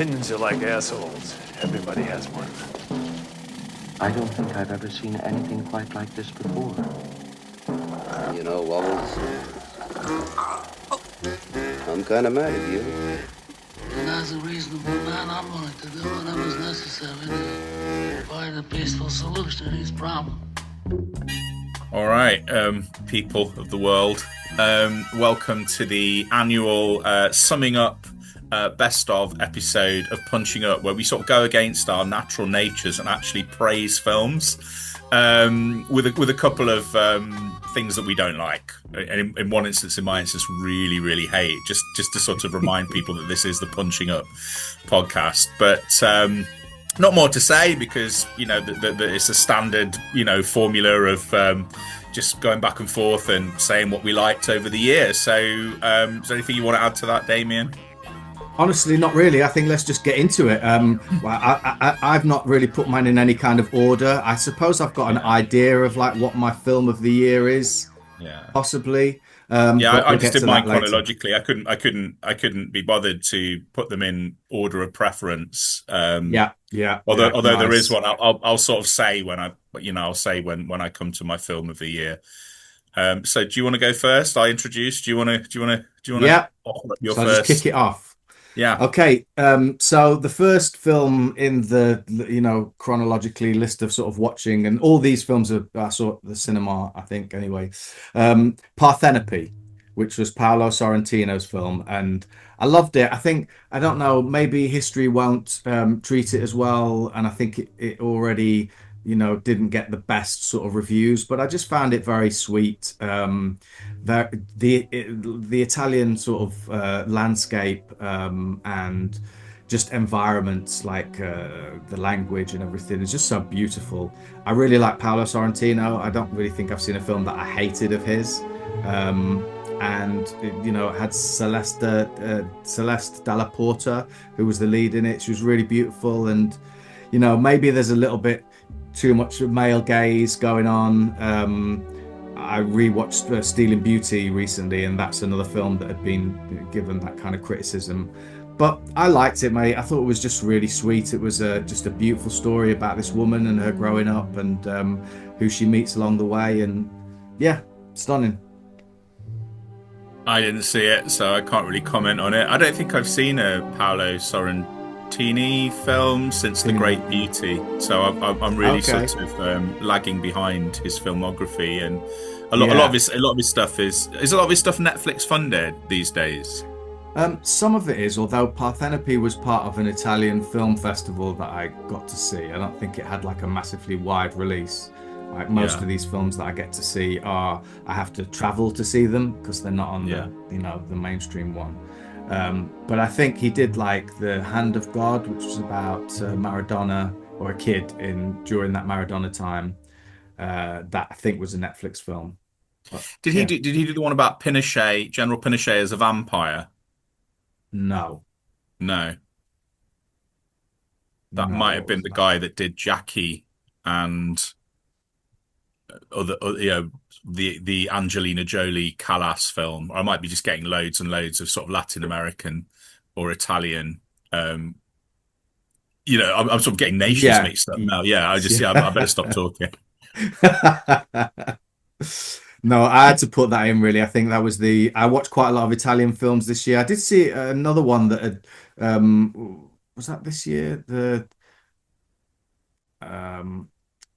Opinions are like assholes. Everybody has one. I don't think I've ever seen anything quite like this before. You know, Wobbles, I'm kind of mad at you. And as a reasonable man, I'm willing to do whatever's necessary to find a peaceful solution to these problems. All right, people of the world, welcome to the annual summing up best of episode of Punching Up, where we sort of go against our natural natures and actually praise films with a couple of things that we don't like. In one instance, in my instance, really hate. Just to sort of remind people that this is the Punching Up podcast, but. Not more to say because, you know, it's a standard, you know, formula of just going back and forth and saying what we liked over the year. So is there anything you want to add to that, Damian? Honestly, not really. I think let's just get into it. I've not really put mine in any kind of order. I suppose I've got an idea of like what my film of the year is, possibly. I just did mine chronologically. I couldn't be bothered to put them in order of preference. Although nice. There is one, I'll sort of say when I come to my film of the year. So do you want to go first? I introduced. Do you want to? Yeah. Your so first. I'll just kick it off. Yeah. Okay. So the first film in the chronologically list of sort of watching, and all these films I saw at the cinema, I think anyway. Parthenope, which was Paolo Sorrentino's film, and I loved it. I don't know, maybe history won't treat it as well, and I think it already didn't get the best sort of reviews, but I just found it very sweet. The Italian sort of landscape and just environments, like the language and everything is just so beautiful. I really like Paolo Sorrentino. I don't really think I've seen a film that I hated of his. And it had Celeste Dalla Porta, who was the lead in it. She was really beautiful, and maybe there's a little bit too much male gaze going on. I rewatched Stealing Beauty recently, and that's another film that had been given that kind of criticism. But I liked it, mate. I thought it was just really sweet. It was just a beautiful story about this woman and her growing up, and who she meets along the way. And yeah, stunning. I didn't see it, so I can't really comment on it. I don't think I've seen a Paolo Sorrentino film since The Great Beauty, so I'm really sort of lagging behind his filmography, and a lot of his stuff is a lot of his stuff Netflix funded these days. Some of it is, although Parthenope was part of an Italian film festival that I got to see. I don't think it had like a massively wide release. Like most of these films that I get to see I have to travel to see them because they're not on the mainstream one. But I think he did like The Hand of God, which was about Maradona, or a kid during that Maradona time. That I think was a Netflix film. But, did he do the one about Pinochet, General Pinochet as a vampire? No. That might have been the guy that did Jackie and other, the Angelina Jolie Callas film. Or I might be just getting loads and loads of sort of Latin American or Italian. I'm sort of getting nations mixed up now. I better stop talking. No, I had to put that in, really. I think that was I watched quite a lot of Italian films this year. I did see another one that had, was that this year?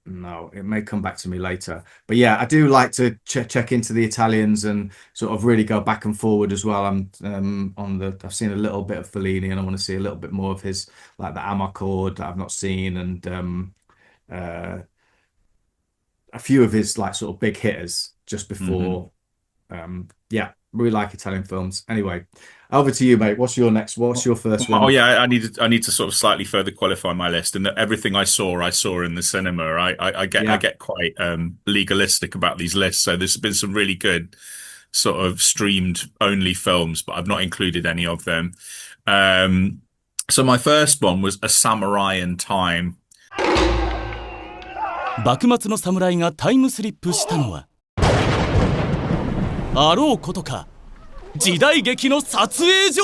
No, it may come back to me later. But yeah, I do like to check into the Italians and sort of really go back and forward as well. I've seen a little bit of Fellini, and I want to see a little bit more of his, like the Amarcord that I've not seen, and a few of his like sort of big hitters just before. Really like Italian films. Anyway, over to you, mate. What's your first one? I need to sort of slightly further qualify my list, and that everything I saw in the cinema. I get quite legalistic about these lists. So there's been some really good sort of streamed only films, but I've not included any of them. So my first one was A Samurai in Time. 幕末の侍がタイムスリップしたのはあろうことか時代劇の撮影所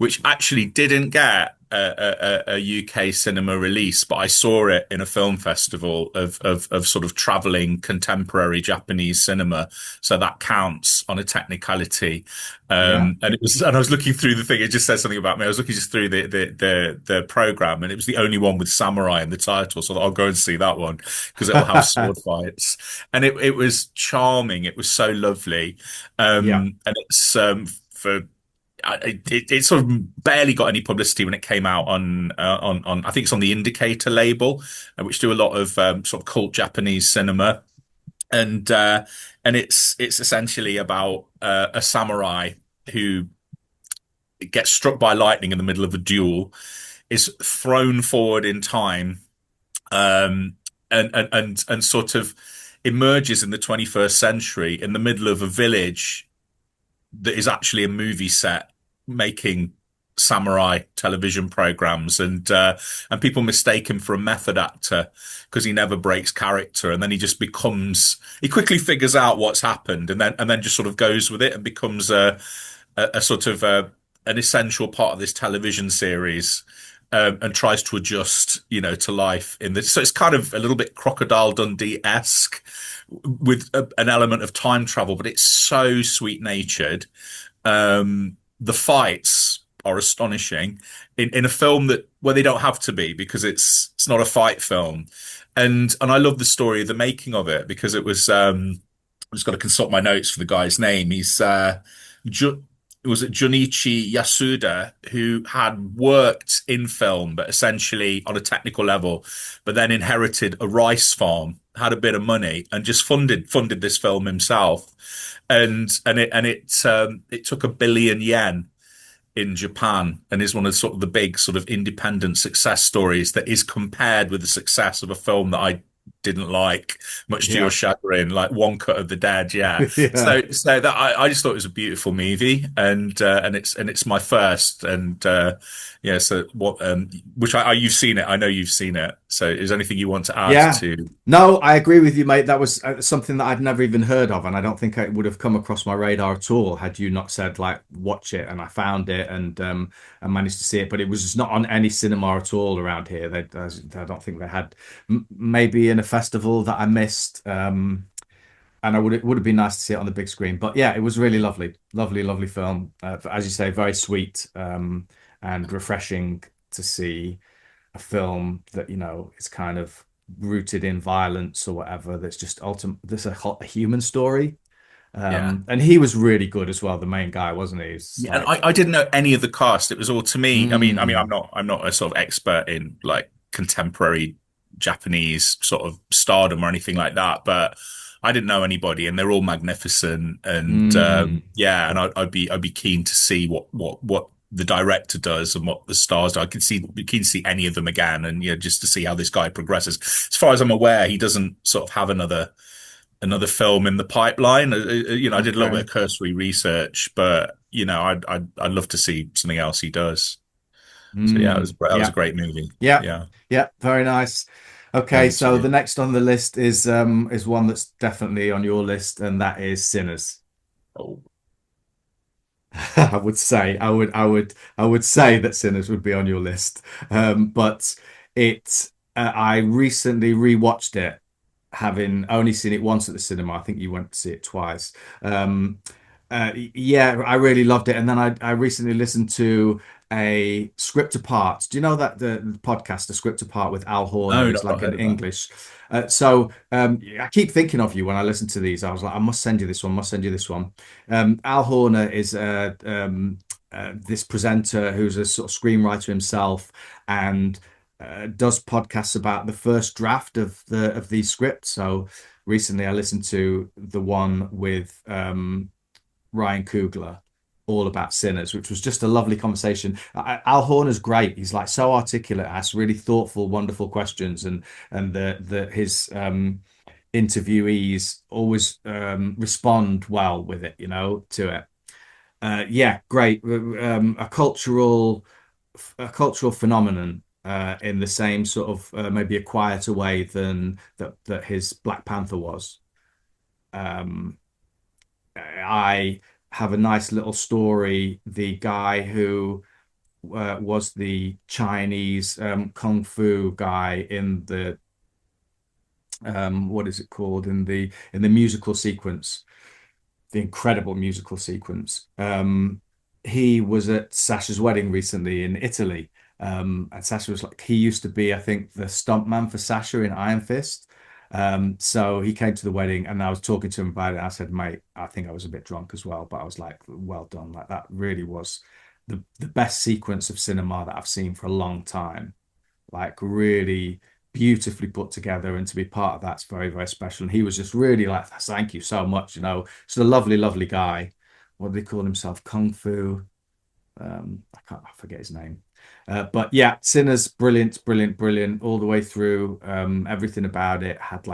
which actually didn't get a UK cinema release, but I saw it in a film festival of sort of traveling contemporary Japanese cinema. So that counts on a technicality. Yeah. And I was looking through the thing. It just says something about me. I was looking just through the program, and it was the only one with samurai in the title. So I'll go and see that one because it'll have sword fights. And it was charming. It was so lovely. Yeah. And it's for it sort of barely got any publicity when it came out on I think it's on the Indicator label, which do a lot of sort of cult Japanese cinema, and it's essentially about a samurai who gets struck by lightning in the middle of a duel, is thrown forward in time, and sort of emerges in the 21st century in the middle of a village that is actually a movie set making samurai television programs, and people mistake him for a method actor because he never breaks character, and then he quickly figures out what's happened, and then just sort of goes with it and becomes a sort of an essential part of this television series. And tries to adjust, to life in this. So it's kind of a little bit Crocodile Dundee-esque with an element of time travel, but it's so sweet-natured. The fights are astonishing in a film where they don't have to be, because it's not a fight film. And I love the story of the making of it, because it was I just got to consult my notes for the guy's name. Was it Junichi Yasuda, who had worked in film, but essentially on a technical level, but then inherited a rice farm, had a bit of money, and just funded this film himself. And it took 1 billion yen in Japan, and is one of sort of the big sort of independent success stories that is compared with the success of a film that I didn't like, much to Yeah. your chagrin, like One Cut of the Dead. Yeah. Yeah. So that I just thought it was a beautiful movie, and it's my first, and yeah. So what? You've seen it. I know you've seen it. So is there anything you want to add Yeah. to? No, I agree with you, mate. That was something that I'd never even heard of, and I don't think it would have come across my radar at all had you not said, like, watch it. And I found it, and I managed to see it, but it was just not on any cinema at all around here. I don't think they had. Maybe in a festival that I missed, and it would have been nice to see it on the big screen. But yeah, it was really lovely, lovely, lovely film. As you say, very sweet, and refreshing to see a film that is kind of rooted in violence or whatever. That's just ultimate. There's a human story, Yeah. and he was really good as well. The main guy, wasn't he? He's Yeah, and like, I didn't know any of the cast. It was all to me. I mean, mm, I'm not a sort of expert in like contemporary Japanese sort of stardom or anything like that, but I didn't know anybody, and they're all magnificent. And mm, yeah, and I'd be keen to see what the director does and what the stars do. Be keen to see any of them again, and just to see how this guy progresses. As far as I'm aware, he doesn't sort of have another film in the pipeline. I did a little bit okay. of cursory research, but I'd love to see something else he does. So yeah, that was a Yeah. great movie. Yeah. Yeah, Yeah. Very nice. Okay, thank so the you. next on the list is one that's definitely on your list, and that is Sinners. Oh, I would say that Sinners would be on your list. But I recently rewatched it, having only seen it once at the cinema. I think you went to see it twice. Yeah, I really loved it. And then I recently listened to a Script Apart. Do you know that the podcast, A Script Apart with Al Horner? no, He's not like heard an of that. English. So I keep thinking of you when I listen to these. I was like, I must send you this one. Must send you this one. Al Horner is this presenter who's a sort of screenwriter himself, and does podcasts about the first draft of these scripts. So recently, I listened to the one with Ryan Coogler, all about Sinners, which was just a lovely conversation. Al Horner's great. He's like so articulate, asks really thoughtful, wonderful questions, and his interviewees always respond well with it, to it. Yeah, great. A cultural phenomenon, in the same sort of maybe a quieter way than that his Black Panther was. Um, I have a nice little story. The guy who was the Chinese kung fu guy in the what is it called in the musical sequence, the incredible musical sequence. He was at Sasha's wedding recently in Italy. And Sasha was like, he used to be, I think, the stuntman for Sasha in Iron Fist. So he came to the wedding and I was talking to him about it. I said, mate, I think I was a bit drunk as well, but I was like, well done. Like that really was the best sequence of cinema that I've seen for a long time. Like really beautifully put together, and to be part of that's very, very special. And he was just really like, thank you so much. He's a lovely, lovely guy. What do they call himself? Kung Fu. I forget his name. But yeah, Sinners, brilliant, brilliant, brilliant all the way through. Everything about it had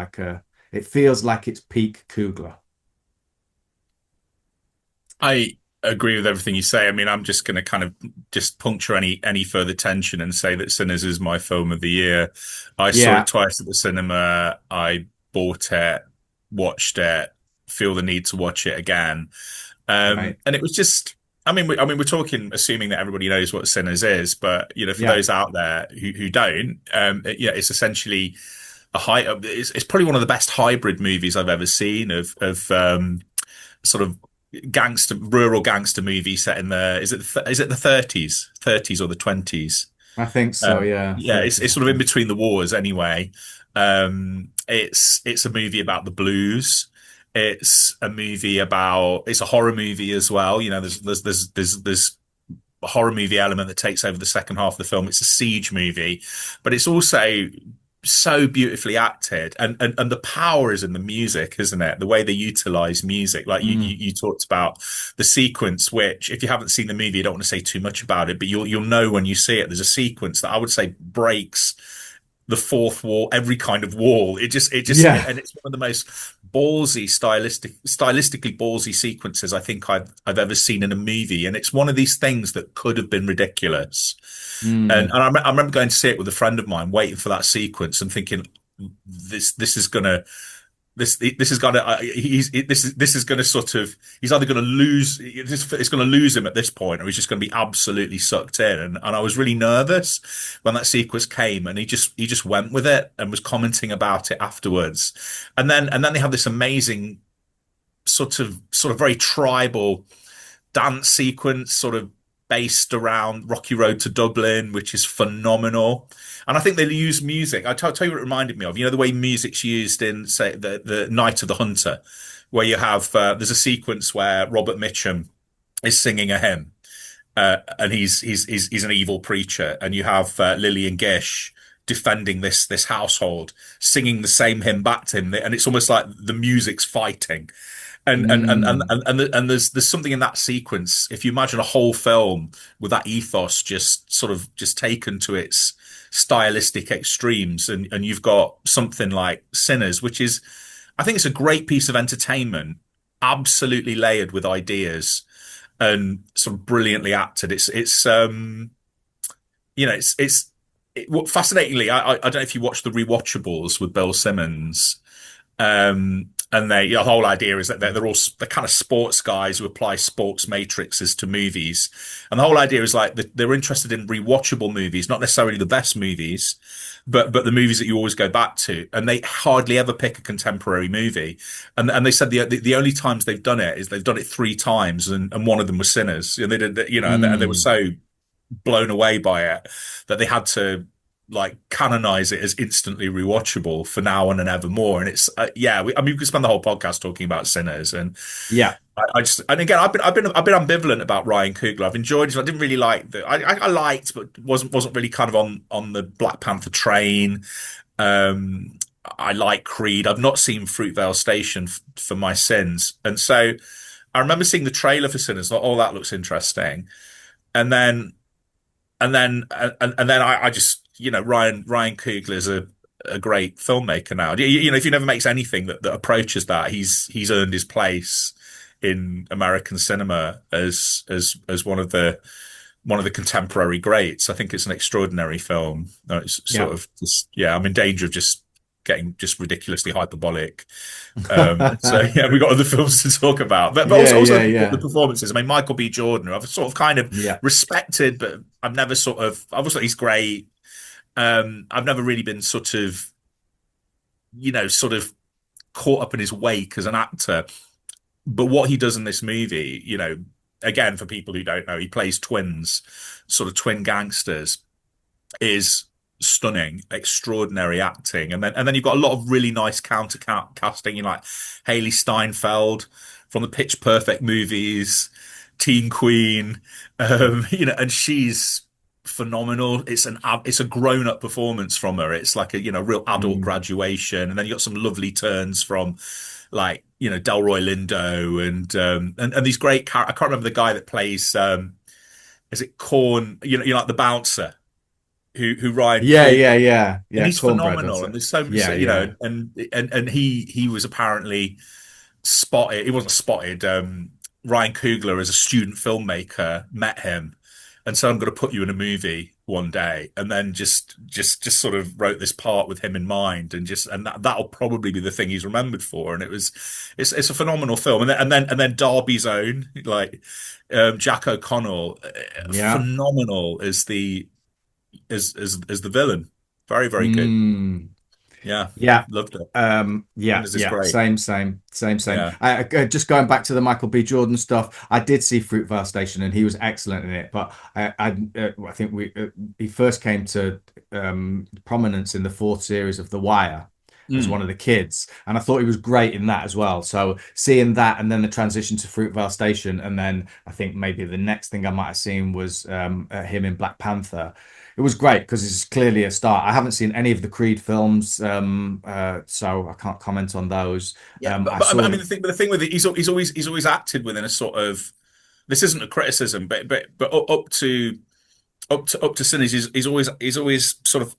it feels like it's peak Coogler. I agree with everything you say. I mean, I'm just going to kind of just puncture any further tension and say that Sinners is my film of the year. I saw Yeah, it twice at the cinema. I bought it, watched it, feel the need to watch it again. right. And it was just, we're talking, assuming that everybody knows what Sinners is, but for Yeah, those out there who don't, it's essentially it's probably one of the best hybrid movies I've ever seen of sort of rural gangster movie set in is it the 30s or the 20s? I think so. Yeah, Yeah, 30s, it's I sort of in think. between the wars anyway. It's a movie about the blues. It's a horror movie as well. There's a horror movie element that takes over the second half of the film. It's a siege movie, but it's also so beautifully acted, and the power is in the music, isn't it? The way they utilize music, like Mm. you talked about the sequence, which if you haven't seen the movie, you don't want to say too much about it, but you'll know when you see it. There's a sequence that I would say breaks the fourth wall, every kind of wall. Yeah. And it's one of the most stylistically ballsy sequences I think I've ever seen in a movie. And it's one of these things that could have been ridiculous. And, Mm. and I remember going to see it with a friend of mine, waiting for that sequence and thinking, this is gonna this is gonna this is gonna sort of he's either gonna lose it's gonna lose him at this point, or he's just gonna be absolutely sucked in. And I was really nervous when that sequence came, and he just went with it and was commenting about it afterwards. And then they have this amazing sort of very tribal dance sequence, sort of based around Rocky Road to Dublin, which is phenomenal. And I think they use music. I'll tell you what it reminded me of. The way music's used in, say, the Night of the Hunter, where you have there's a sequence where Robert Mitchum is singing a hymn, and he's an evil preacher, and you have Lillian Gish defending this household, singing the same hymn back to him, and it's almost like the music's fighting. Mm. And there's something in that sequence. If you imagine a whole film with that ethos just sort of just taken to its stylistic extremes, and you've got something like Sinners, which is, I think it's a great piece of entertainment, absolutely layered with ideas and sort of brilliantly acted. Fascinatingly, I don't know if you watch the rewatchables with Bill Simmons. And the whole idea is that they're kind of sports guys who apply sports matrices to movies. And the whole idea is like they're interested in rewatchable movies, not necessarily the best movies, but the movies that you always go back to. And they hardly ever pick a contemporary movie. And they said the only times they've done it is they've done it 3 times, and one of them was Sinners. And they did, and they were Mm. so blown away by it that they had to like canonize it as instantly rewatchable for now on and evermore. And it's we could spend the whole podcast talking about Sinners. And Yeah. I just, and again, I've been ambivalent about Ryan Coogler. I've enjoyed it. I didn't really like I liked, but wasn't really kind of on the Black Panther train. I like Creed. I've not seen Fruitvale Station for my sins, and so I remember seeing the trailer for Sinners. Thought, oh, that looks interesting. And then and then I just, Ryan Coogler's a great filmmaker now. If he never makes anything that approaches that, he's earned his place in American cinema as one of the contemporary greats. I think it's an extraordinary film. It's Yeah. sort of just, I'm in danger of just getting just ridiculously hyperbolic. So yeah, we've got other films to talk about, but Yeah, also yeah, the yeah, performances. I mean, Michael B. Jordan, I've sort of kind of yeah. respected, but I've never sort of. Obviously, he's great. I've never really been sort of, sort of caught up in his wake as an actor. But what he does in this movie, again, for people who don't know, he plays twins, sort of twin gangsters, is stunning, extraordinary acting. And then you've got a lot of really nice counter casting, like Haley Steinfeld from the Pitch Perfect movies, Teen Queen, and she's phenomenal. It's a grown up performance from her. It's like a real adult Mm. graduation, and then you got some lovely turns from like Delroy Lindo and these great I can't remember the guy that plays is it Corn, like the bouncer who Ryan Yeah, Coogler, yeah, yeah, and yeah. he's Cornbread, that's phenomenal. And it. there's so, Yeah, so yeah. and he was apparently spotted. He wasn't spotted. Ryan Coogler, as a student filmmaker, met him and said, "I'm going to put you in a movie one day," and then just sort of wrote this part with him in mind, and that'll probably be the thing he's remembered for. And it's a phenomenal film. And then Darby's own, like Jack O'Connell, Yeah. phenomenal as the villain. Very, very good. Mm. Yeah, Yeah. loved it. Yeah, Sinners is yeah, great. same. Yeah. Just going back to the Michael B. Jordan stuff, I did see Fruitvale Station, and he was excellent in it. But I think he first came to prominence in the fourth series of The Wire as one Mm. of the kids, and I thought he was great in that as well. So seeing that, and then the transition to Fruitvale Station, and then I think maybe the next thing I might have seen was him in Black Panther. It was great because it's clearly a start. I haven't seen any of the Creed films, so I can't comment on those. Yeah, I but I saw mean, the thing with it, he's always acted within a sort of. This isn't a criticism, but up to Sinners, he's always sort of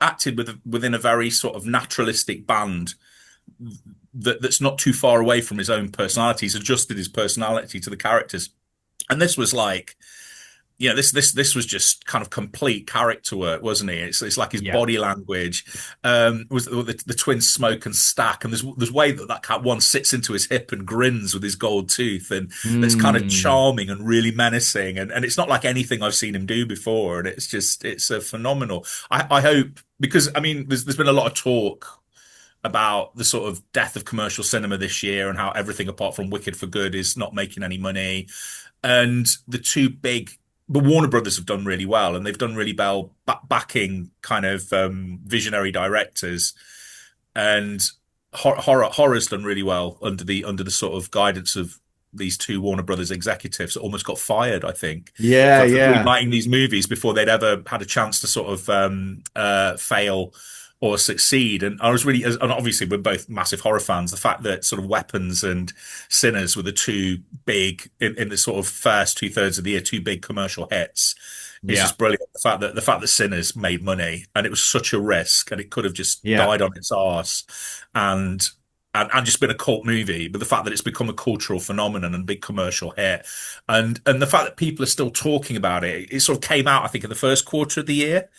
acted within a very sort of naturalistic band that's not too far away from his own personality. He's adjusted his personality to the characters, and this was like. This was just kind of complete character work, wasn't he? It's like his yeah, body language, was the twins Smoke and Stack, and there's way that cat one sits into his hip and grins with his gold tooth, and that's kind of mm, charming and really menacing, and it's not like anything I've seen him do before, and it's a phenomenal. I hope, because I mean there's been a lot of talk about the sort of death of commercial cinema this year and how everything apart from Wicked for Good is not making any money, and the Warner Brothers have done really well, and they've done really well backing kind of visionary directors, and horror's done really well under the sort of guidance of these two Warner Brothers executives that almost got fired, I think, yeah, for yeah, greenlighting these movies before they'd ever had a chance to sort of fail or succeed. And I was really, and obviously we're both massive horror fans. The fact that sort of Weapons and Sinners were the two big in the sort of first 2/3 of the year, two big commercial hits. It's yeah, just brilliant. The fact that Sinners made money, and it was such a risk, and it could have just yeah, died on its arse, and and just been a cult movie. But the fact that it's become a cultural phenomenon and big commercial hit, and the fact that people are still talking about it sort of came out, I think, in the first quarter of the year.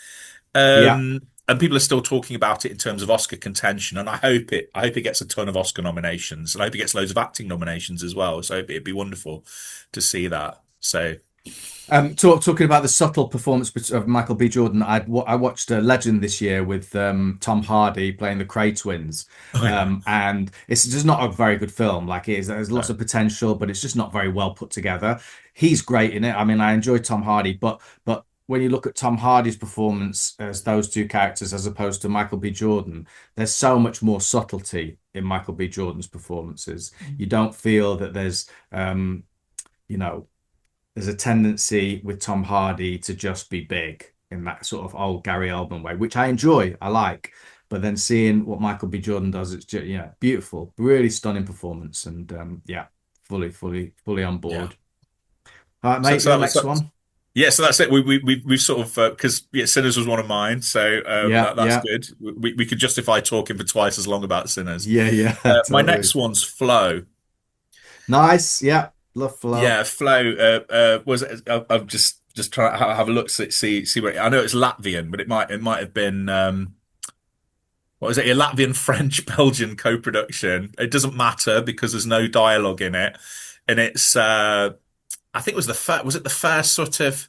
yeah. And people are still talking about it in terms of Oscar contention, and I hope it gets a ton of Oscar nominations, and I hope it gets loads of acting nominations as well. So it'd be wonderful to see that. So Talking about the subtle performance of Michael B. Jordan, I watched Legend this year with Tom Hardy playing the Cray twins, oh yeah, and it's just not a very good film. Like it is, there's lots no. of potential, but it's just not very well put together. He's great in it. I mean, I enjoy Tom Hardy, but when you look at Tom Hardy's performance as those two characters as opposed to Michael B. Jordan, there's so much more subtlety in Michael B. Jordan's performances. You don't feel that you know there's a tendency with Tom Hardy to just be big in that sort of old Gary Oldman way, which I enjoy, I like. But then seeing what Michael B. Jordan does, it's just, yeah, beautiful, really stunning performance, and yeah, fully on Yeah. board. All right, So, mate, so your that was next one. yeah. So that's it. We sort of because yeah, Sinners was one of mine. So Yeah, that's yeah, good. We could justify talking for twice as long about Sinners. yeah, yeah, My totally. next one's Flow. Nice, yeah, love Flow. Yeah, Flow was. I'm just trying to have a look, see where I know it's Latvian, but it might have been. what is it? A Latvian, French, Belgian co-production. It doesn't matter because there's no dialogue in it, and it's I think it was was it the first sort of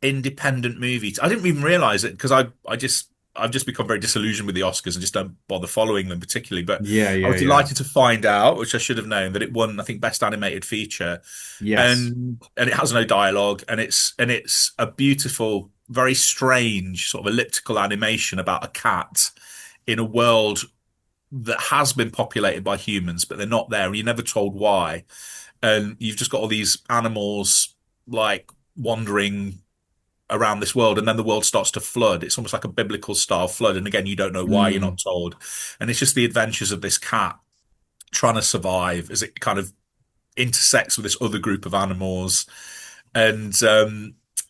independent movie? I didn't even realize it because I've just become very disillusioned with the Oscars and just don't bother following them particularly. But Yeah, I yeah, was yeah. delighted to find out, which I should have known, that it won, I think, Best Animated Feature, Yes. and it has no dialogue, and it's a beautiful, very strange sort of elliptical animation about a cat in a world that has been populated by humans, but they're not there, and you're never told why. And you've just got all these animals like wandering around this world, and then the world starts to flood. It's almost like a biblical style flood, and again, you don't know why, you're Mm, not told. And it's just the adventures of this cat trying to survive as it kind of intersects with this other group of animals, and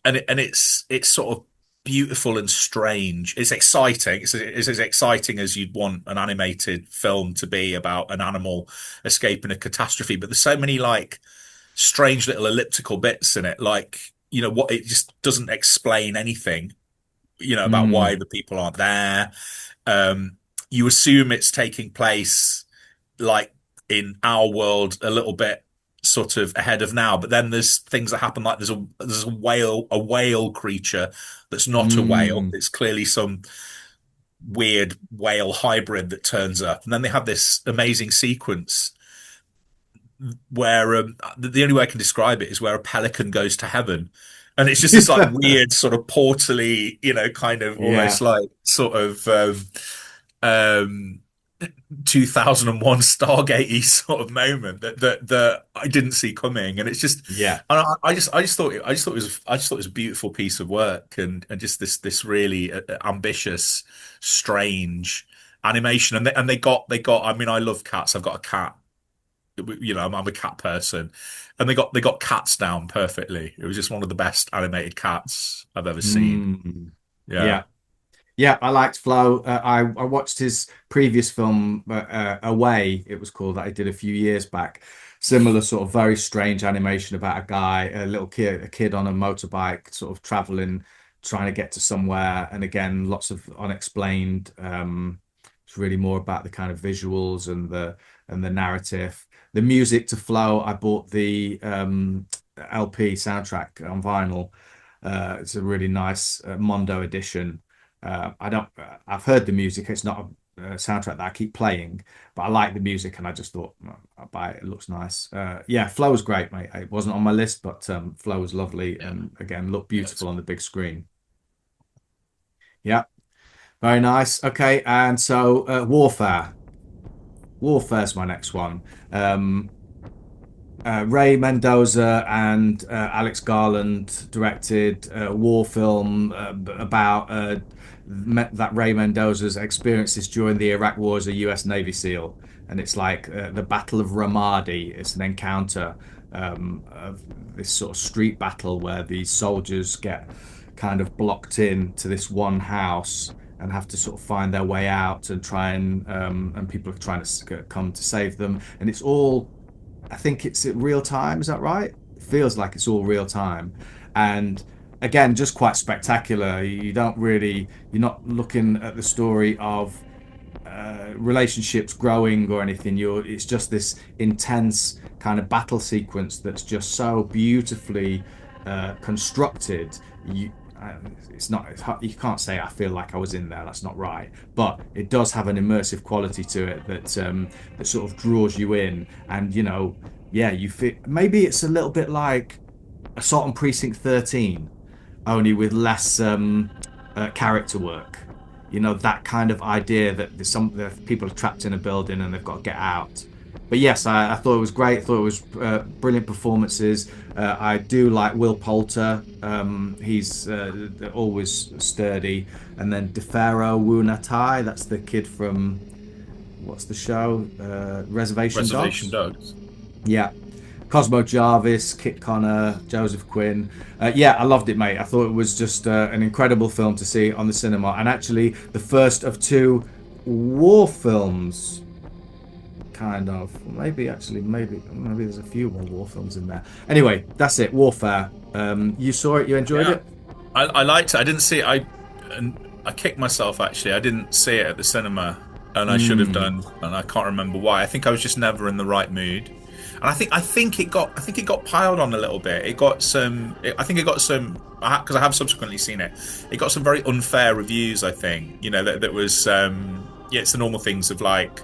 it's sort of beautiful and strange. It's exciting. It's as exciting as you'd want an animated film to be about an animal escaping a catastrophe. But there's so many like strange little elliptical bits in it, like what it just doesn't explain anything, about why mm, the people aren't there. You assume it's taking place like in our world a little bit sort of ahead of now, but then there's things that happen, like there's a whale creature that's not a whale. mm, It's clearly some weird whale hybrid that turns up, and then they have this amazing sequence where the only way I can describe it is where a pelican goes to heaven. And it's just this like weird sort of portally, kind of yeah. almost like sort of um 2001 Stargate sort of moment that I didn't see coming. And it's just, Yeah. and I just thought it was a beautiful piece of work, and just this really ambitious, strange animation. And they got, I mean, I love cats. I've got a cat. I'm a cat person, and they got cats down perfectly. It was just one of the best animated cats I've ever seen. Mm, Yeah. yeah. Yeah, I liked Flo. I watched his previous film, Away, it was called, that he did a few years back. Similar sort of very strange animation about a guy, a kid on a motorbike, sort of traveling, trying to get to somewhere. And again, lots of unexplained. It's really more about the kind of visuals and the narrative. The music to Flow, I bought the LP soundtrack on vinyl. It's a really nice Mondo edition. I've heard the music. It's not a soundtrack that I keep playing, but I like the music, and I just thought, "Well, I'll buy it. It looks nice." Yeah, Flow was great, mate. It wasn't on my list, but Flow was lovely, Yeah. and again, looked Yeah. It's beautiful on the big screen. Yeah, very nice. Okay, and so Warfare. Warfare's my next one. Um, Ray Mendoza and Alex Garland directed a war film about that Ray Mendoza's experiences during the Iraq War as a US Navy SEAL. And it's like the Battle of Ramadi. It's an encounter of this sort of street battle where these soldiers get kind of blocked in to this one house and have to sort of find their way out and try and people are trying to come to save them. And it's all, I think it's at real time. Is that right? It feels like it's all real time. And again, just quite spectacular. You're not looking at the story of relationships growing or anything. It's just this intense kind of battle sequence that's just so beautifully constructed. You can't say I feel like I was in there. That's not right. But it does have an immersive quality to it that sort of draws you in, and yeah, you feel maybe it's a little bit like Assault on Precinct 13, only with less character work. That kind of idea that the people are trapped in a building and they've got to get out. But yes, I thought it was great. I thought it was brilliant performances. I do like Will Poulter. He's always sturdy. And then DeFaro Wunatai, that's the kid from, what's the show? Reservation Reservation Dogs? Dogs. Yeah. Cosmo Jarvis, Kit Connor, Joseph Quinn. Yeah, I loved it, mate. I thought it was just an incredible film to see on the cinema. And actually, the first of two war films, kind of. Maybe there's a few more war films in there. Anyway, that's it. Warfare. You saw it? You enjoyed Yeah. it? I liked it. I didn't see it. I kicked myself actually. I didn't see it at the cinema, and I should have done, and I can't remember why. I think I was just never in the right mood. And I think it got piled on a little bit. It got some. I think it got some because I have subsequently seen it. It got some very unfair reviews. I think that was yeah. It's the normal things of like.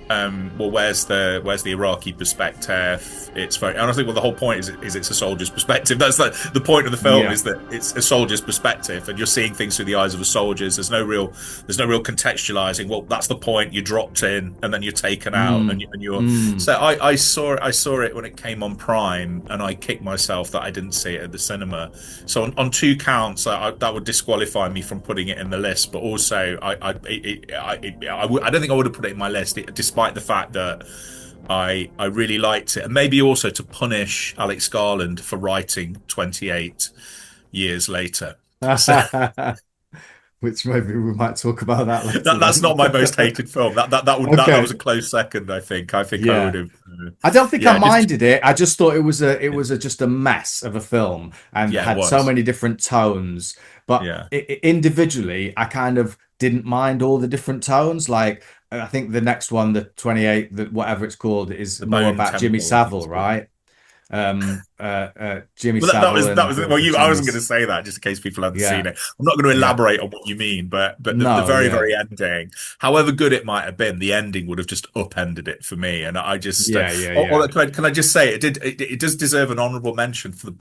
Well, where's the Iraqi perspective? It's very, and I think the whole point is it's a soldier's perspective. That's the point of the film is that it's a soldier's perspective, and you're seeing things through the eyes of a soldier's. There's no real contextualizing. Well, that's the point. You're dropped in, and then you're taken out, and you're. So I saw it when it came on Prime, and I kicked myself that I didn't see it at the cinema. So on two counts, that would disqualify me from putting it in the list. But also, I don't think I would have put it in my list, despite the fact that I really liked it, and maybe also to punish Alex Garland for writing 28 years later. So, which maybe we might talk about that later. That's not my most hated film. That was a close second. I think I would have. I don't think I minded it. I just thought it was just a mess of a film and had so many different tones. But individually, I kind of didn't mind all the different tones. Like I think the next one, the 28, whatever it's called, is more about Jimmy Savile, right? Jimmy Savile. I wasn't going to say that just in case people haven't seen it. I'm not going to elaborate on what you mean, but the very ending, however good it might have been, the ending would have just upended it for me. And I just can I just say it does deserve an honourable mention for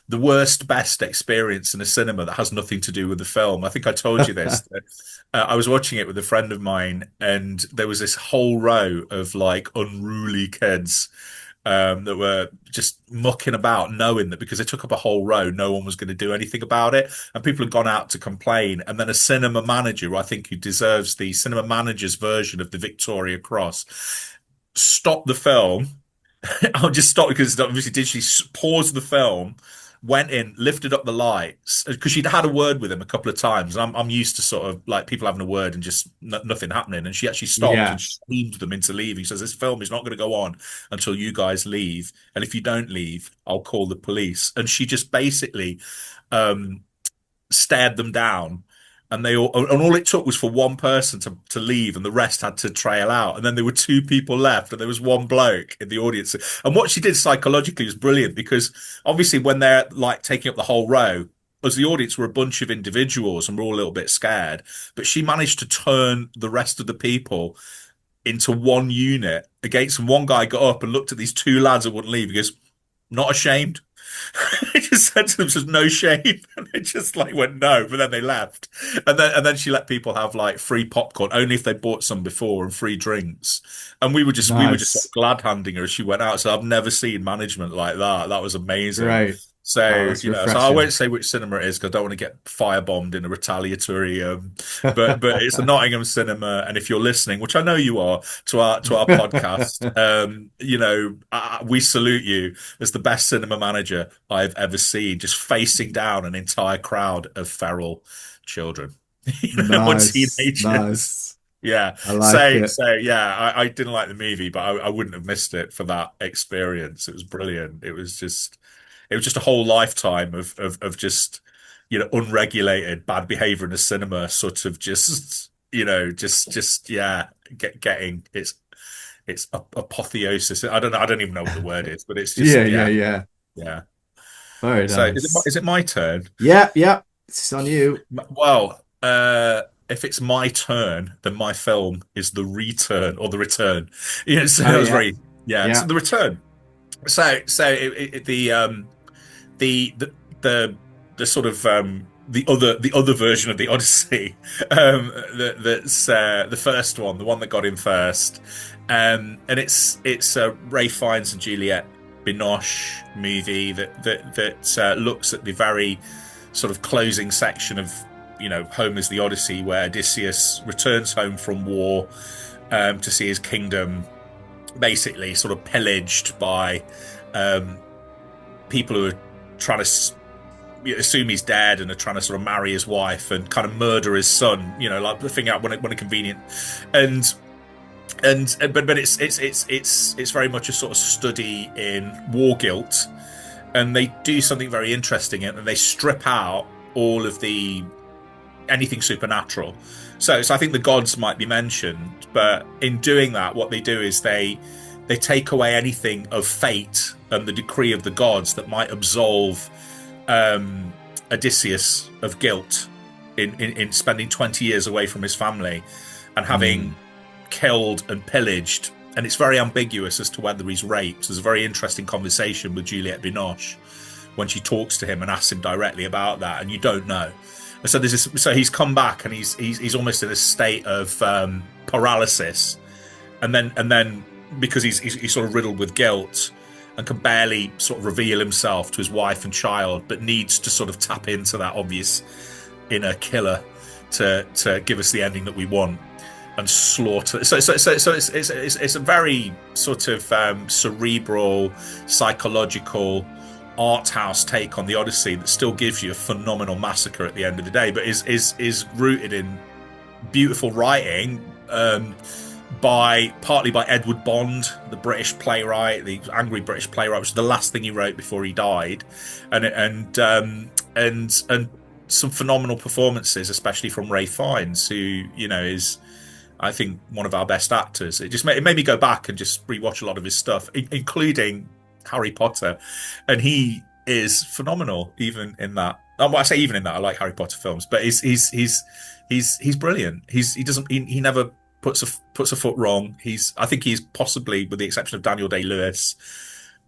the worst best experience in a cinema that has nothing to do with the film. I think I told you this. I was watching it with a friend of mine, and there was this whole row of like unruly kids that were just mucking about, knowing that because they took up a whole row, no one was going to do anything about it, and people had gone out to complain. And then a cinema manager, I think, who deserves the cinema manager's version of the Victoria Cross, stopped the film. I'll just stop because obviously did she pause the film, went in, lifted up the lights because she'd had a word with him a couple of times. And I'm used to sort of like people having a word and just nothing happening. And she actually stopped and screamed them into leaving. She says, this film is not going to go on until you guys leave. And if you don't leave, I'll call the police. And she just basically stared them down. And all it took was for one person to leave, and the rest had to trail out. And then there were two people left, and there was one bloke in the audience. And what she did psychologically was brilliant, because obviously when they're like taking up the whole row, as the audience were a bunch of individuals and we're all a little bit scared, but she managed to turn the rest of the people into one unit against them. One guy got up and looked at these two lads that wouldn't leave. He goes, not ashamed. He just said to them, "There's no shame," and they just like went no, but then they left, and then she let people have like free popcorn only if they bought some before and free drinks, and we were just glad handing her as she went out. So I've never seen management like that. That was amazing. Right. So so I won't say which cinema it is because I don't want to get firebombed in a retaliatory. But it's the Nottingham Cinema, and if you're listening, which I know you are, to our podcast, we salute you as the best cinema manager I've ever seen, just facing down an entire crowd of feral children, teenagers. Nice. Yeah. I like it. So yeah, I didn't like the movie, but I wouldn't have missed it for that experience. It was brilliant. It was just a whole lifetime of just, unregulated bad behavior in a cinema, sort of just getting its apotheosis. I don't even know what the word is, but it's just yeah. Very nice. So is it my turn? Yeah, it's on you. Well, if it's my turn, then my film is The Return or The Return. So The Return. So the sort of the other version of the Odyssey, that's the first one, the one that got in first, and it's Ray Fiennes and Juliette Binoche movie that looks at the very sort of closing section of Homer's The Odyssey, where Odysseus returns home from war to see his kingdom basically sort of pillaged by people who are trying to assume he's dead and are trying to sort of marry his wife and kind of murder his son, like figuring out when it convenient, but it's very much a sort of study in war guilt, and they do something very interesting, and they strip out all of the anything supernatural. So I think the gods might be mentioned, but in doing that, what they do is they take away anything of fate and the decree of the gods that might absolve Odysseus of guilt in spending 20 years away from his family and having killed and pillaged. And it's very ambiguous as to whether he's raped. There's a very interesting conversation with Juliette Binoche when she talks to him and asks him directly about that, and you don't know. And so so he's come back and he's almost in a state of paralysis, and then because he's sort of riddled with guilt and can barely sort of reveal himself to his wife and child, but needs to sort of tap into that obvious inner killer to give us the ending that we want and slaughter. So it's a very sort of cerebral, psychological, art house take on the Odyssey that still gives you a phenomenal massacre at the end of the day, but is rooted in beautiful writing, partly by Edward Bond, the British playwright, the angry British playwright, which was the last thing he wrote before he died, and some phenomenal performances, especially from Ralph Fiennes, who is, I think, one of our best actors. It made me go back and just rewatch a lot of his stuff, including Harry Potter, and he is phenomenal even in that. Well, I say even in that, I like Harry Potter films, but he's brilliant. He never puts a foot wrong. I think he's possibly, with the exception of Daniel Day-Lewis,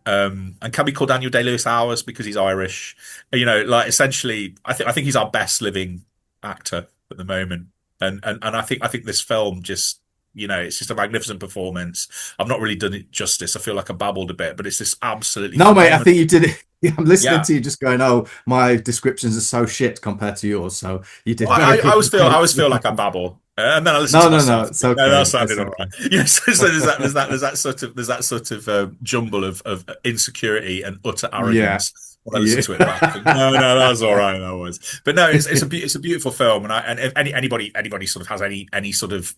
and can we call Daniel Day-Lewis ours because he's Irish? Like essentially, I think he's our best living actor at the moment, and I think this film just. It's just a magnificent performance. I've not really done it justice. I feel like I babbled a bit, but it's just absolutely... No, mate, I think you did it. I'm listening to you just going, oh, my descriptions are so shit compared to yours. So you did. I always feel like I babble. And then I listen to myself. It's okay. No, that sounded all right. Yes, so there's that sort of jumble of insecurity and utter arrogance. I listen to it back. No, that was all right. That was. But no, it's a beautiful film, and if anybody sort of has any sort of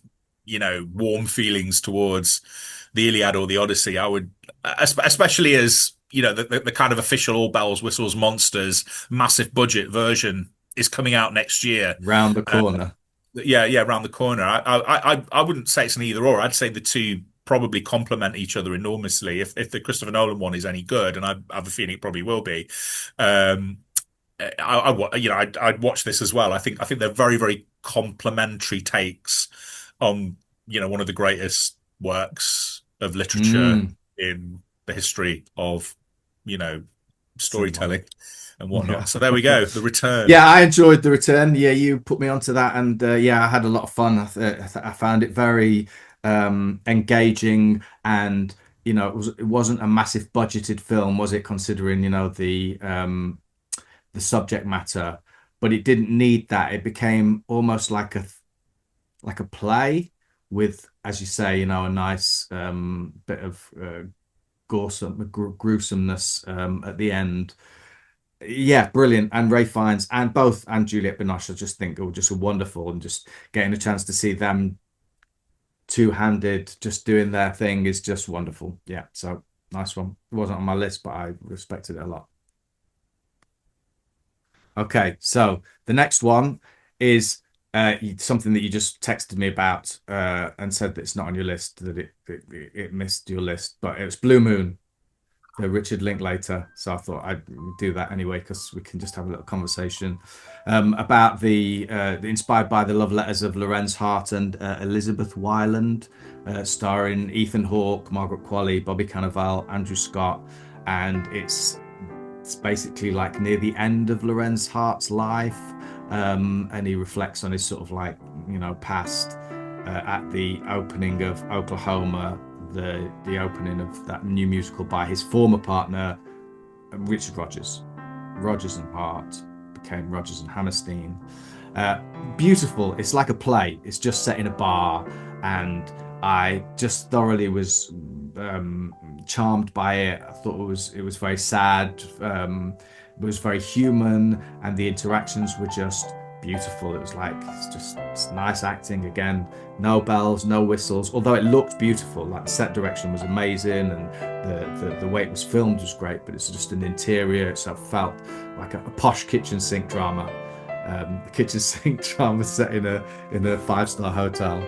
warm feelings towards the Iliad or the Odyssey, I would, especially as the kind of official all bells whistles monsters massive budget version is coming out next year, round the corner. Round the corner. I wouldn't say it's an either or. I'd say the two probably complement each other enormously. If the Christopher Nolan one is any good, and I have a feeling it probably will be, I'd watch this as well. I think they're very, very complementary takes on one of the greatest works of literature in the history of storytelling and whatnot. So there we go, The Return. Yeah, I enjoyed The Return. Yeah, you put me onto that, and I had a lot of fun. I found it very engaging, and it wasn't a massive budgeted film, was it, considering the subject matter, but it didn't need that. It became almost like a play with, as you say, a nice bit of gruesomeness at the end. Yeah, brilliant. And Ralph Fiennes and Juliette Binoche, I just think were just wonderful, and just getting a chance to see them two-handed just doing their thing is just wonderful. Yeah, so nice one. It wasn't on my list, but I respected it a lot. Okay, so the next one is something that you just texted me about and said that it's not on your list, that it missed your list, but it was Blue Moon, the Richard Linklater. So I thought I'd do that anyway, because we can just have a little conversation about the inspired by the love letters of Lorenz Hart and Elizabeth Wyland, starring Ethan Hawke, Margaret Qualley, Bobby Cannavale, Andrew Scott, and it's basically like near the end of Lorenz Hart's life. And he reflects on his sort of past at the opening of Oklahoma, the opening of that new musical by his former partner, Richard Rodgers. Rodgers and Hart became Rodgers and Hammerstein. Beautiful. It's like a play. It's just set in a bar, and I just thoroughly was charmed by it. I thought it was very sad. It was very human, and the interactions were just beautiful. It was it's nice acting again. No bells, no whistles. Although it looked beautiful, like the set direction was amazing, and the way it was filmed was great. But it's just an interior, so it felt like a posh kitchen sink drama. The kitchen sink drama set in a 5-star hotel.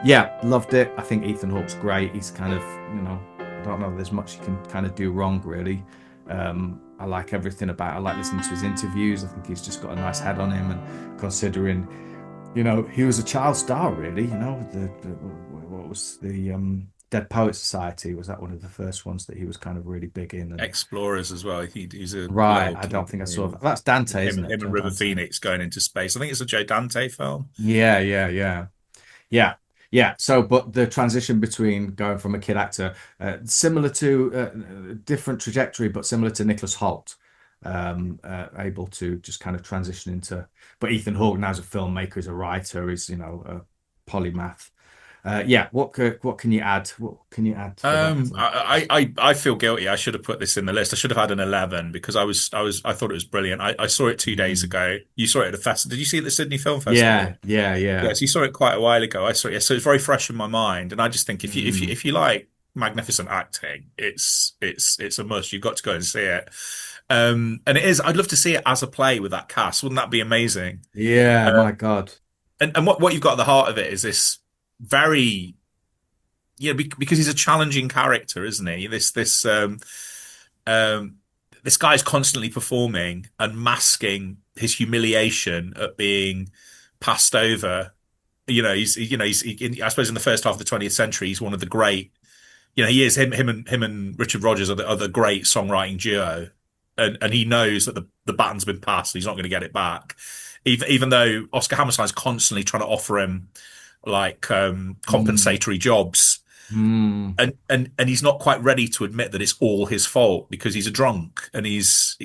Yeah, loved it. I think Ethan Hawke's great. He's kind of, I don't know, there's much you can kind of do wrong, really. I like everything about it. I like listening to his interviews. I think he's just got a nice head on him, and considering, he was a child star, really. What was the Dead Poets Society? Was that one of the first ones that he was kind of really big in? And... Explorers as well. He's a right. I don't think I saw that. That's Dante, isn't it? Him and River Phoenix going into space. I think it's a Joe Dante film. Yeah. So, but the transition between going from a kid actor, similar to different trajectory, but similar to Nicholas Hoult, able to just kind of transition into. But Ethan Hawke now is a filmmaker, he's a writer, he's a polymath. What can you add? What can you add? I feel guilty. I should have put this in the list. I should have had an 11 because I thought it was brilliant. I saw it 2 days ago. You saw it at the festival. Did you see it at the Sydney Film Festival? Yeah. Yes, you saw it quite a while ago. I saw it. Yeah, so it's very fresh in my mind. And I just think if you like magnificent acting, it's a must. You've got to go and see it. And it is. I'd love to see it as a play with that cast. Wouldn't that be amazing? Yeah, my God. And what you've got at the heart of it is this very, because he's a challenging character, isn't he? This guy's constantly performing and masking his humiliation at being passed over. I suppose in the first half of the 20th century, he's one of the great. He is him and Richard Rodgers are the great songwriting duo, and he knows that the baton's been passed. He's not going to get it back, even though Oscar Hammerstein's constantly trying to offer him like compensatory jobs, and he's not quite ready to admit that it's all his fault because he's a drunk and he's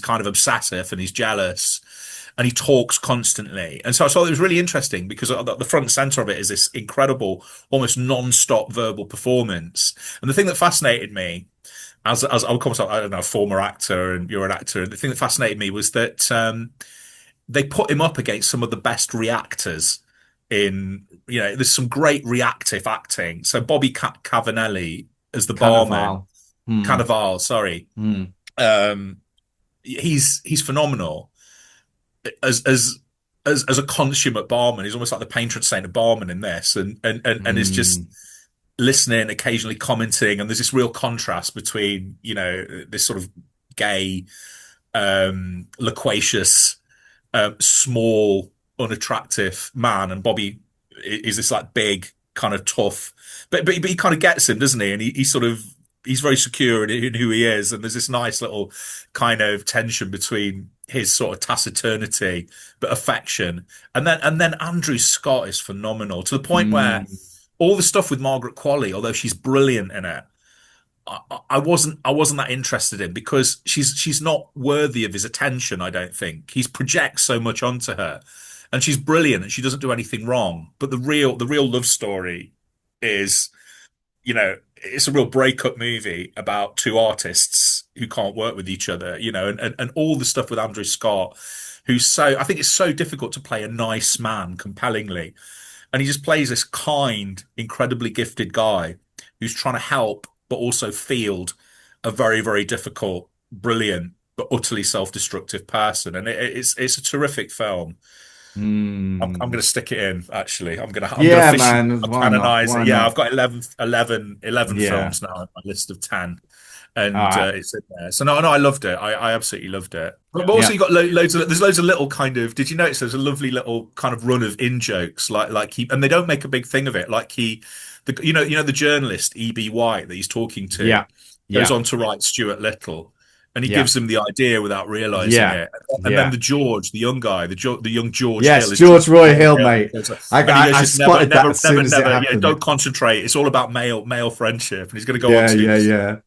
kind of obsessive and he's jealous and he talks constantly. And so I thought it was really interesting because the front and center of it is this incredible, almost non-stop verbal performance. And the thing that fascinated me, as I'll come to, I don't know, a former actor and you're an actor, and the thing that fascinated me was that they put him up against some of the best reactors there's some great reactive acting. So Bobby Cavanelli as the barman, Cannavale, sorry. He's phenomenal as a consummate barman. He's almost like the patron saint of barman in this, and is just listening, occasionally commenting, and there's this real contrast between this sort of gay, loquacious, small, unattractive man, and Bobby is this like big kind of tough, but he kind of gets him, doesn't he? And he's very secure in who he is, and there's this nice little kind of tension between his sort of taciturnity but affection, and then Andrew Scott is phenomenal to the point where all the stuff with Margaret Qualley, although she's brilliant in it, I wasn't that interested in because she's not worthy of his attention. I don't think he projects so much onto her. And she's brilliant and she doesn't do anything wrong. But the real love story is, it's a real breakup movie about two artists who can't work with each other, and all the stuff with Andrew Scott, I think it's so difficult to play a nice man compellingly. And he just plays this kind, incredibly gifted guy who's trying to help, but also field a very, very difficult, brilliant, but utterly self-destructive person. And it's a terrific film. I'm going to stick it in. Actually, I'm going to canonize it. Yeah, I've got 11 films now on my list of 10, and it's in there. So no, I loved it. I absolutely loved it. But also, you got loads of little kind of. Did you notice there's a lovely little kind of run of in jokes, and they don't make a big thing of it. The journalist E.B. White that he's talking to goes on to write Stuart Little. And he gives them the idea without realizing it. And then the young guy, the young George Hill. Yes, George Roy Hill, mate. I spotted that as soon as it happened. Don't concentrate. It's all about male friendship. And he's going to go on to...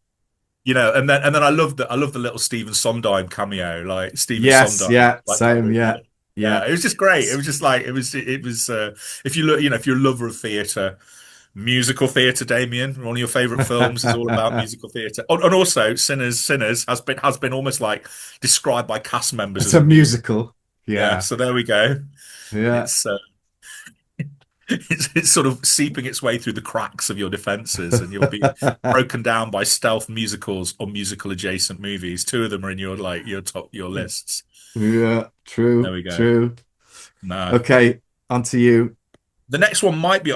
and then I love the little Stephen Sondheim cameo, like Stephen Sondheim. Same. It was just great. It was just like, it was if you look, if you're a lover of theatre, musical theatre, Damian, one of your favourite films is all about musical theatre, and also Sinners has been almost like described by cast members as a musical. So there we go. It's sort of seeping its way through the cracks of your defences, and you'll be broken down by stealth musicals or musical adjacent movies. Two of them are in your lists. Yeah, There true, we go. true. No, Okay, on to you. the next one might be.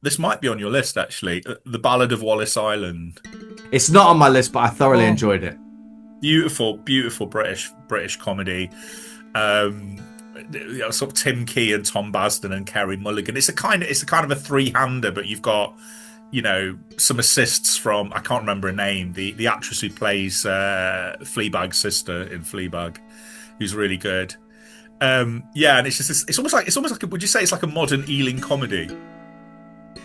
This might be on your list actually. The Ballad of Wallace Island. It's not on my list, but I thoroughly Oh, enjoyed it. beautiful, beautiful British comedy. Um, sort of Tim Key and Tom Basden and Kerry Mulligan. It's a kind of a three-hander, but you've got some assists from, I can't remember her name, the actress who plays Fleabag's sister in Fleabag, who's really good. Yeah, and it's almost like would you say it's like a modern Ealing comedy?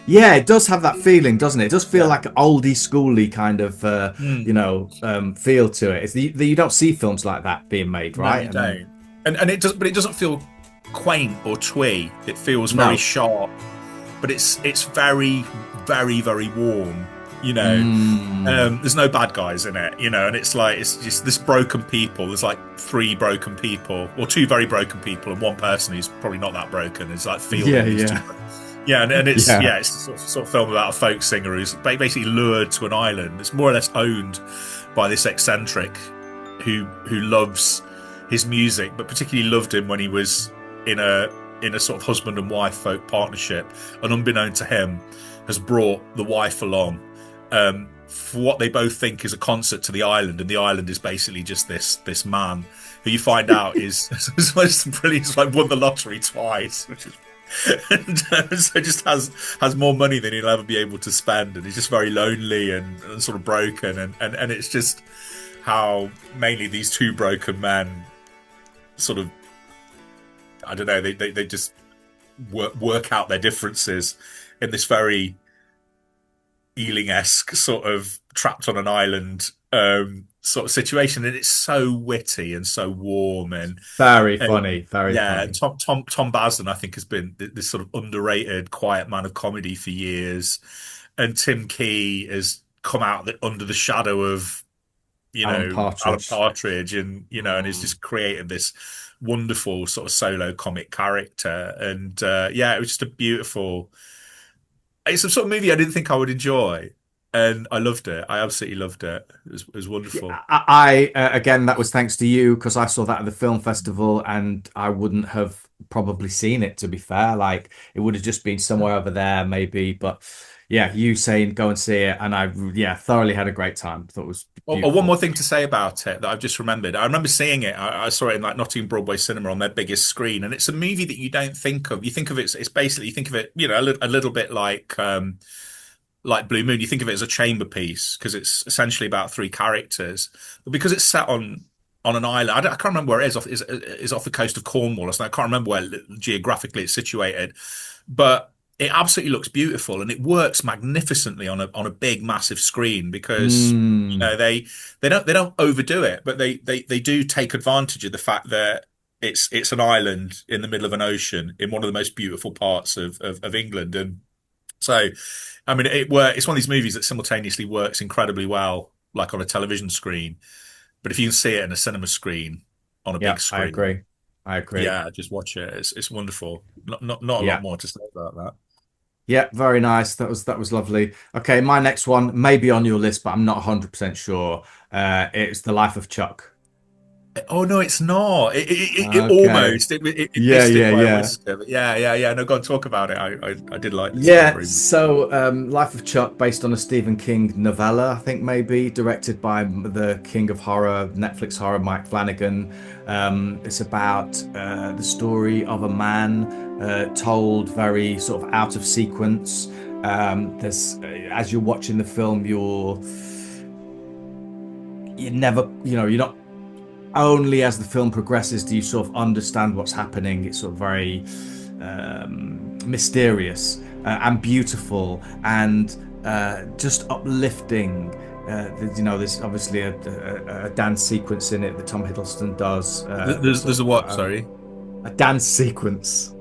Yeah, it does have that feeling, doesn't it? It does feel Yeah. like an oldie schooly kind of Mm. feel to it. You don't see films like that being made, No, right? you don't. And it doesn't feel quaint or twee. It feels No. very sharp, but it's very, very, very warm. There's no bad guys in it, and it's just this broken people. There's like three broken people, or two very broken people, and one person who's probably not that broken. It's like fielding Yeah, these yeah. two. Yeah, and it's Yeah. it's a sort of film about a folk singer who's basically lured to an island. It's more or less owned by this eccentric who loves his music, but particularly loved him when he was in a sort of husband and wife folk partnership, and unbeknown to him, has brought the wife along for what they both think is a concert to the island, and the island is basically just this man who you find out is brilliant. He's like won the lottery twice, which is and so just has more money than he'll ever be able to spend, and he's just very lonely and sort of broken, and it's just how mainly these two broken men sort of, I don't know, they just work out their differences in this very Ealing-esque sort of trapped on an island sort of situation, and it's so witty and so warm and Very funny, very yeah. funny. Tom Basden, I think, has been this sort of underrated quiet man of comedy for years, and Tim Key has come out under the shadow of Alan Alan Partridge. Partridge, and and he's just created this wonderful sort of solo comic character, and yeah, it was just a beautiful. It's a sort of movie I didn't think I would enjoy, and I loved it. I absolutely loved it. It was wonderful. Again, that was thanks to you, because I saw that at the film festival, and I wouldn't have probably seen it, to be fair. Like, it would have just been somewhere over there maybe, but yeah, you saying go and see it, and I thoroughly had a great time. Thought it was Or one beautiful. more thing to say about it that I've just remembered. I remember seeing it. I saw it in like Nottingham Broadway Cinema on their biggest screen, and it's a movie that you don't think of. You think of it. It's basically, you think of it, a little bit like Blue Moon. You think of it as a chamber piece because it's essentially about three characters, but because it's set on an island. I can't remember where it is. Is off the coast of Cornwall or something. I can't remember where geographically it's situated, but it absolutely looks beautiful, and it works magnificently on a big massive screen because Mm, they don't overdo it, but they do take advantage of the fact that it's an island in the middle of an ocean in one of the most beautiful parts of England, and so I mean it's one of these movies that simultaneously works incredibly well like on a television screen, but if you can see it in a cinema screen on a yeah, big I screen, agree. I agree. yeah, just watch it. It's wonderful. Not a lot Yeah. more to say about that. Yeah, very nice. That was lovely. Okay, my next one may be on your list, but I'm not 100% sure. It's The Life of Chuck. Oh no, it's not. It Okay. almost it Yeah, missed it yeah, by a yeah. whisker. But yeah. No, go on, talk about it. I did like this film Yeah, very much. so Life of Chuck, based on a Stephen King novella, I think maybe, directed by the king of horror, Netflix horror, Mike Flanagan. It's about the story of a man told very sort of out of sequence. There's as you're watching the film, you never, you're not only as the film progresses do you sort of understand what's happening. It's sort of very mysterious and beautiful and just uplifting. There's obviously a dance sequence in it that Tom Hiddleston does. There's a what? Sorry, A dance sequence.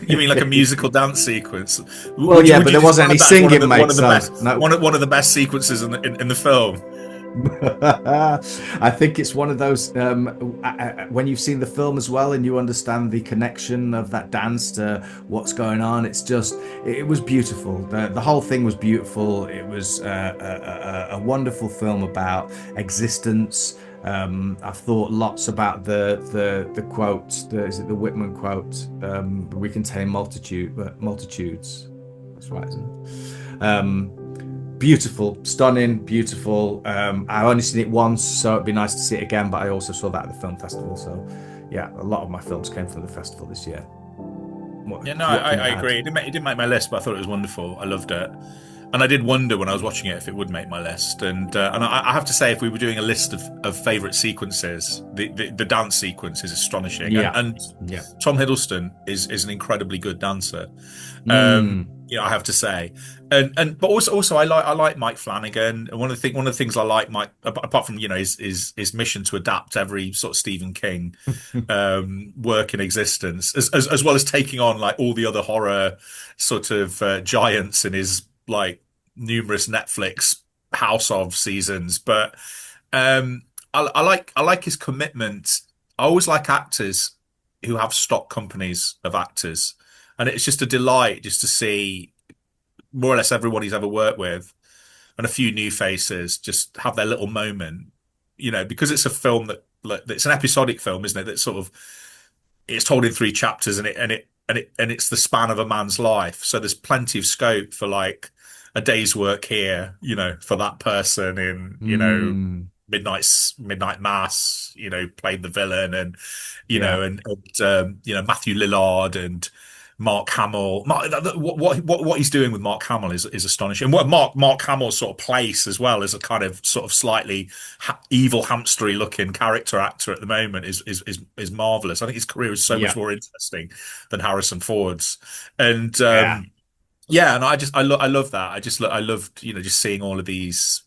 you mean like a musical dance sequence? Well, yeah, but there wasn't any describe that as singing, mate. one of the So best, no. one of the best sequences in the film. I think it's one of those when you've seen the film as well and you understand the connection of that dance to what's going on. It was beautiful. The whole thing was beautiful. It was a wonderful film about existence, I've thought lots about the quote. Is it the Whitman quote? We contain multitudes. That's right, isn't it? Beautiful, stunning, beautiful. I only seen it once, so it'd be nice to see it again. But I also saw that at the film festival. So, yeah, a lot of my films came from the festival this year. Yeah, no, I agree. It didn't make my list, but I thought it was wonderful. I loved it. And I did wonder when I was watching it if it would make my list. And I have to say, if we were doing a list of favorite sequences, the dance sequence is astonishing. Yeah. And Yeah. Tom Hiddleston is an incredibly good dancer. I have to say. But also I like Mike Flanagan. And one of the things I like Mike, apart from his mission to adapt every sort of Stephen King work in existence, as well as taking on like all the other horror sort of giants in his like numerous Netflix House of seasons. But I like his commitment. I always like actors who have stock companies of actors, and it's just a delight just to see more or less everyone he's ever worked with and a few new faces just have their little moment, because it's a film that it's an episodic film, isn't it? That sort of, it's told in 3 chapters, and it's the span of a man's life. So there's plenty of scope for like a day's work here, for that person in, Midnight Mass, played the villain, and Matthew Lillard and Mark Hamill. What he's doing with Mark Hamill is astonishing. And what Mark Hamill's sort of place as well as a kind of sort of slightly evil hamstery looking character actor at the moment is marvelous. I think his career is so much more interesting than Harrison Ford's. And and I love that. I loved just seeing all of these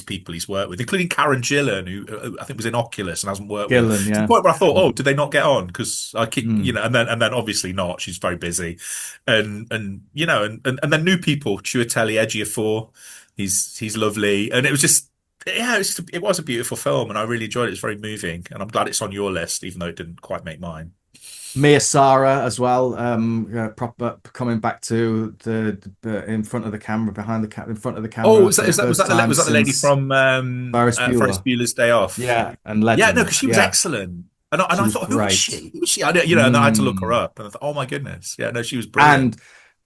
people he's worked with, including Karen Gillan, who I think was in Oculus and hasn't worked with. To the point where I thought, oh, did they not get on? Because I keep, and then obviously not. She's very busy, and then new people, Chiwetel Ejiofor, he's lovely, and it was just. Yeah, it was a beautiful film, and I really enjoyed it. It's very moving, and I'm glad it's on your list, even though it didn't quite make mine. Mia Sara as well, proper coming back to the in front of the camera, in front of the camera. Oh, was that the lady from Ferris Bueller's Day Off? Yeah, and Legend. Yeah, no, because she was excellent, and I thought, who was she? Who was she? And I had to look her up, and I thought, oh my goodness, yeah, no, she was brilliant.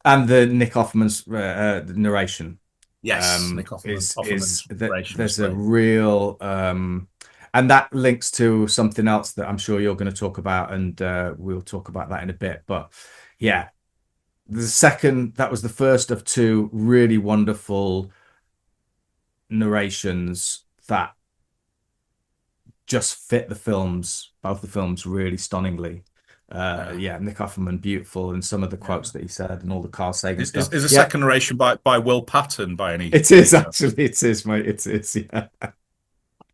And the Nick Offerman's narration. Yes, Nick Offerman's narration. There's a real. And that links to something else that I'm sure you're going to talk about, and we'll talk about that in a bit. But yeah, that was the first of 2 really wonderful narrations that just fit both the films really stunningly. Nick Offerman, beautiful, and some of the quotes that he said, and all the Carl Sagan stuff. Is a second narration by Will Patton by any? It is actually. It is, mate. It's yeah.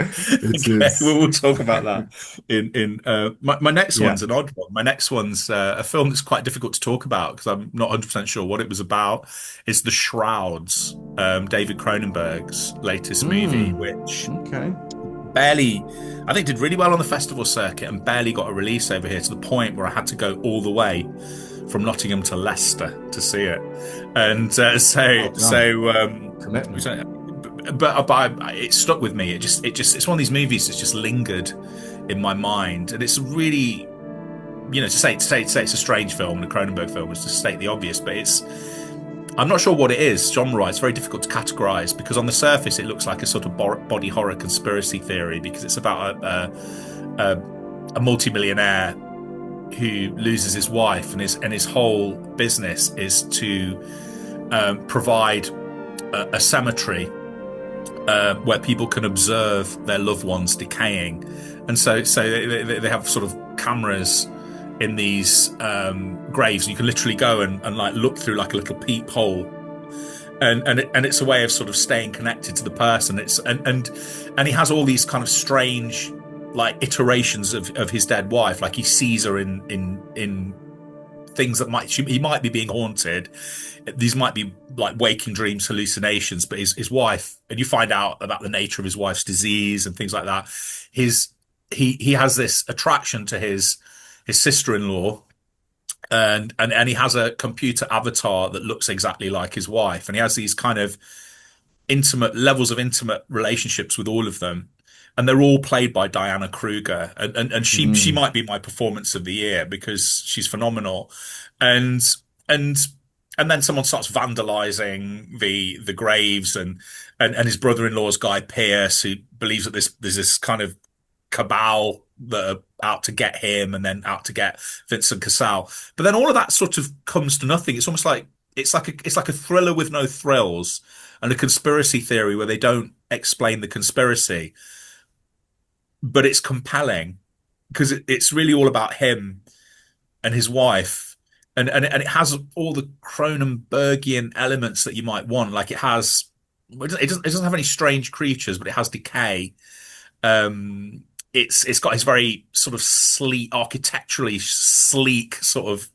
Okay, we'll talk about that in my next one's an odd one. My next one's a film that's quite difficult to talk about because I'm not 100% sure what it was about. It's The Shrouds, David Cronenberg's latest movie, which barely, I think, did really well on the festival circuit and barely got a release over here, to the point where I had to go all the way from Nottingham to Leicester to see it. And but it stuck with me. It's one of these movies that's just lingered in my mind, and it's really, to say it's a strange film and a Cronenberg film is to state the obvious, but I'm not sure what it is genre-wise. It's very difficult to categorize, because on the surface it looks like a sort of body horror conspiracy theory, because it's about a multimillionaire who loses his wife, and his whole business is to provide a cemetery where people can observe their loved ones decaying. And so they have sort of cameras in these graves, and you can literally go and like look through like a little peephole, and it's a way of sort of staying connected to the person. And he has all these kind of strange like iterations of his dead wife. Like he sees her in things that he might be being haunted. These might be like waking dreams, hallucinations, but his wife, and you find out about the nature of his wife's disease and things like that. He has this attraction to his sister-in-law, and he has a computer avatar that looks exactly like his wife, and he has these kind of intimate relationships with all of them. and they're all played by Diana Kruger, and she Mm. might be my performance of the year because she's phenomenal, and and and then someone starts vandalizing the graves, and his brother-in-law's Guy Pearce, who believes that there's this kind of cabal that are out to get him and then out to get Vincent Cassel. But then all of that sort of comes to nothing. It's almost like it's like a thriller with no thrills and a conspiracy theory where they don't explain the conspiracy, but it's compelling because it's really all about him and his wife. And it has all the Cronenbergian elements that you might want. Like it doesn't have any strange creatures, but it has decay. It's got his very sort of sleek, architecturally sleek sort of,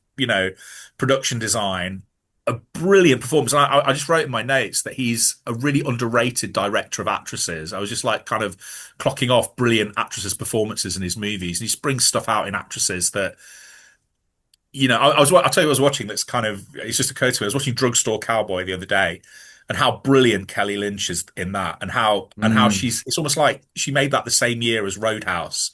production design, a brilliant performance. And I just wrote in my notes that he's a really underrated director of actresses. I was just like kind of clocking off brilliant actresses' performances in his movies. And he brings stuff out in actresses that, I'll tell you, I was watching that's kind of, it's just occurred to me. I was watching Drugstore Cowboy the other day, and how brilliant Kelly Lynch is in that, and how Mm. it's almost like she made that the same year as Roadhouse.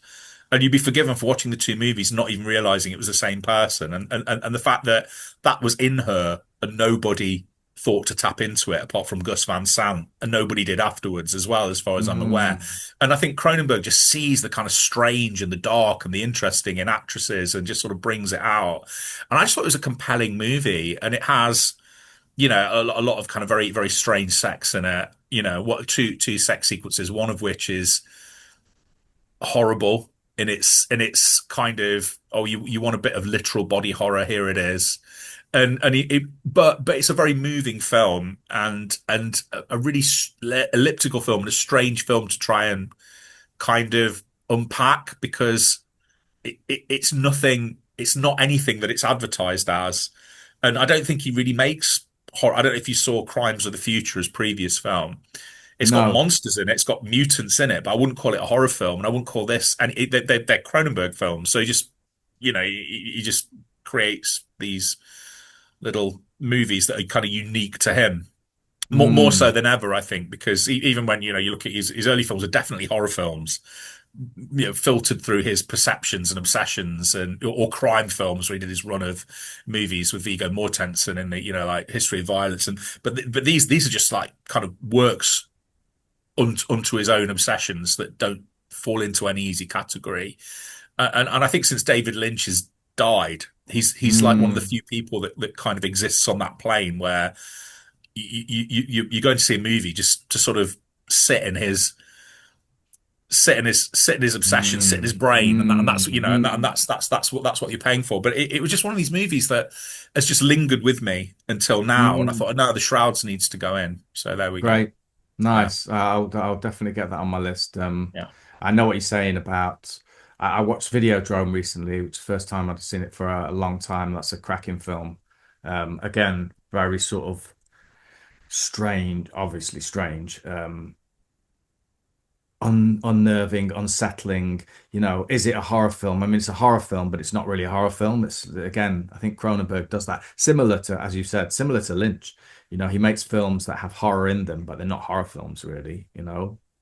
And you'd be forgiven for watching the two movies, not even realizing it was the same person. And the fact that that was in her and nobody thought to tap into it apart from Gus Van Sant, and nobody did afterwards as well, as far as I'm aware. Mm. And I think Cronenberg just sees the kind of strange and the dark and the interesting in actresses and just sort of brings it out. And I just thought it was a compelling movie, and it has, a lot of kind of very, very strange sex in it. What two sex sequences, one of which is horrible in its kind of, oh, you want a bit of literal body horror, here it is. But it's a very moving film, and a really elliptical film, and a strange film to try and kind of unpack, because it's not anything that it's advertised as. And I don't think he really makes horror. I don't know if you saw Crimes of the Future, as previous film. It's got No. monsters in it. It's got mutants in it, but I wouldn't call it a horror film, and I wouldn't call this. And they're Cronenberg films, so he just creates these little movies that are kind of unique to him, more so Mm. than ever, I think, because even when you look at his early films are definitely horror films, filtered through his perceptions and obsessions, or crime films where he did his run of movies with Viggo Mortensen in the like History of Violence, but these are just like kind of works unto his own obsessions that don't fall into any easy category. And I think since David Lynch has died, he's like one of the Mm. few people that kind of exists on that plane where you're going to see a movie just to sort of sit in his sit in his obsession, sit in his Mm. brain, and that's Mm. and Mm. that's what you're paying for. But it was just one of these movies that has just lingered with me until now, and I Mm. thought, no, the Shrouds needs to go in. So there we go. Great. Yeah, Nice. I'll definitely get that on my list. yeah. I know what you're saying about. I watched Videodrome recently, which is the first time I'd seen it for a long time. That's a cracking film. Again, very sort of strange, obviously strange. Unnerving, unsettling. Is it a horror film? I mean, it's a horror film, but it's not really a horror film. It's, again, I think Cronenberg does that. Similar to, as you said, similar to Lynch. He makes films that have horror in them, but they're not horror films, really.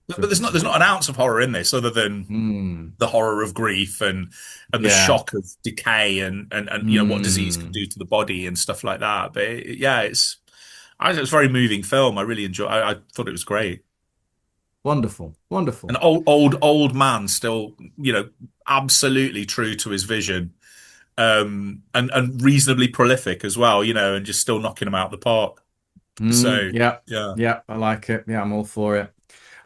But there's not an ounce of horror in this, other than Mm, the horror of grief and the yeah. shock of decay, and what disease can Mm, do to the body and stuff like that. But yeah, it's a very moving film. I really enjoy. I thought it was great. wonderful, An wonderful. old man, still, absolutely true to his vision, and reasonably prolific as well, and just still knocking them out the park. So Yeah, yeah. yeah, I like it. Yeah, I'm all for it.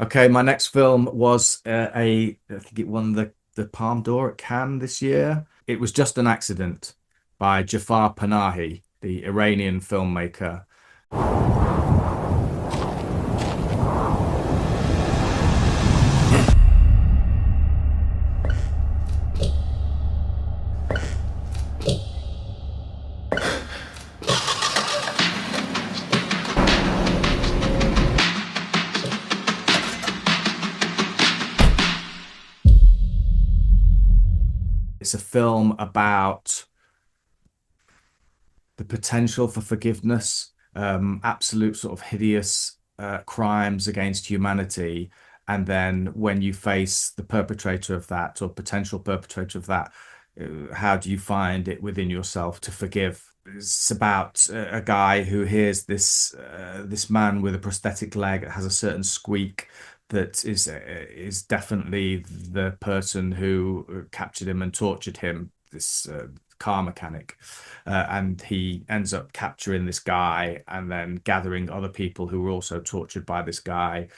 Okay, my next film was I think it won the Palme d'Or at Cannes this year. It was Just an Accident by Jafar Panahi, the Iranian filmmaker. It's a film about the potential for forgiveness, absolute sort of hideous crimes against humanity, And then when you face the perpetrator of that or potential perpetrator of that, how do you find it within yourself to forgive? It's about a guy who hears this man with a prosthetic leg that has a certain squeak that is definitely the person who captured him and tortured him, this car mechanic. And he ends up capturing this guy and then gathering other people who were also tortured by this guy.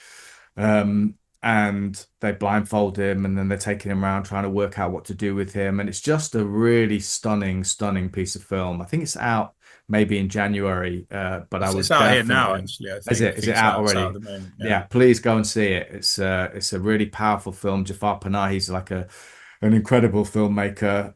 And they blindfold him and then they're taking him around trying to work out what to do with him. And it's just a really stunning piece of film. I think it's out maybe in January, but I would it's out here now, definitely. actually. I Is think. it? Is it out It's already? out at the moment. Yeah, please go and see it. It's a really powerful film. Jafar Panahi's like an incredible filmmaker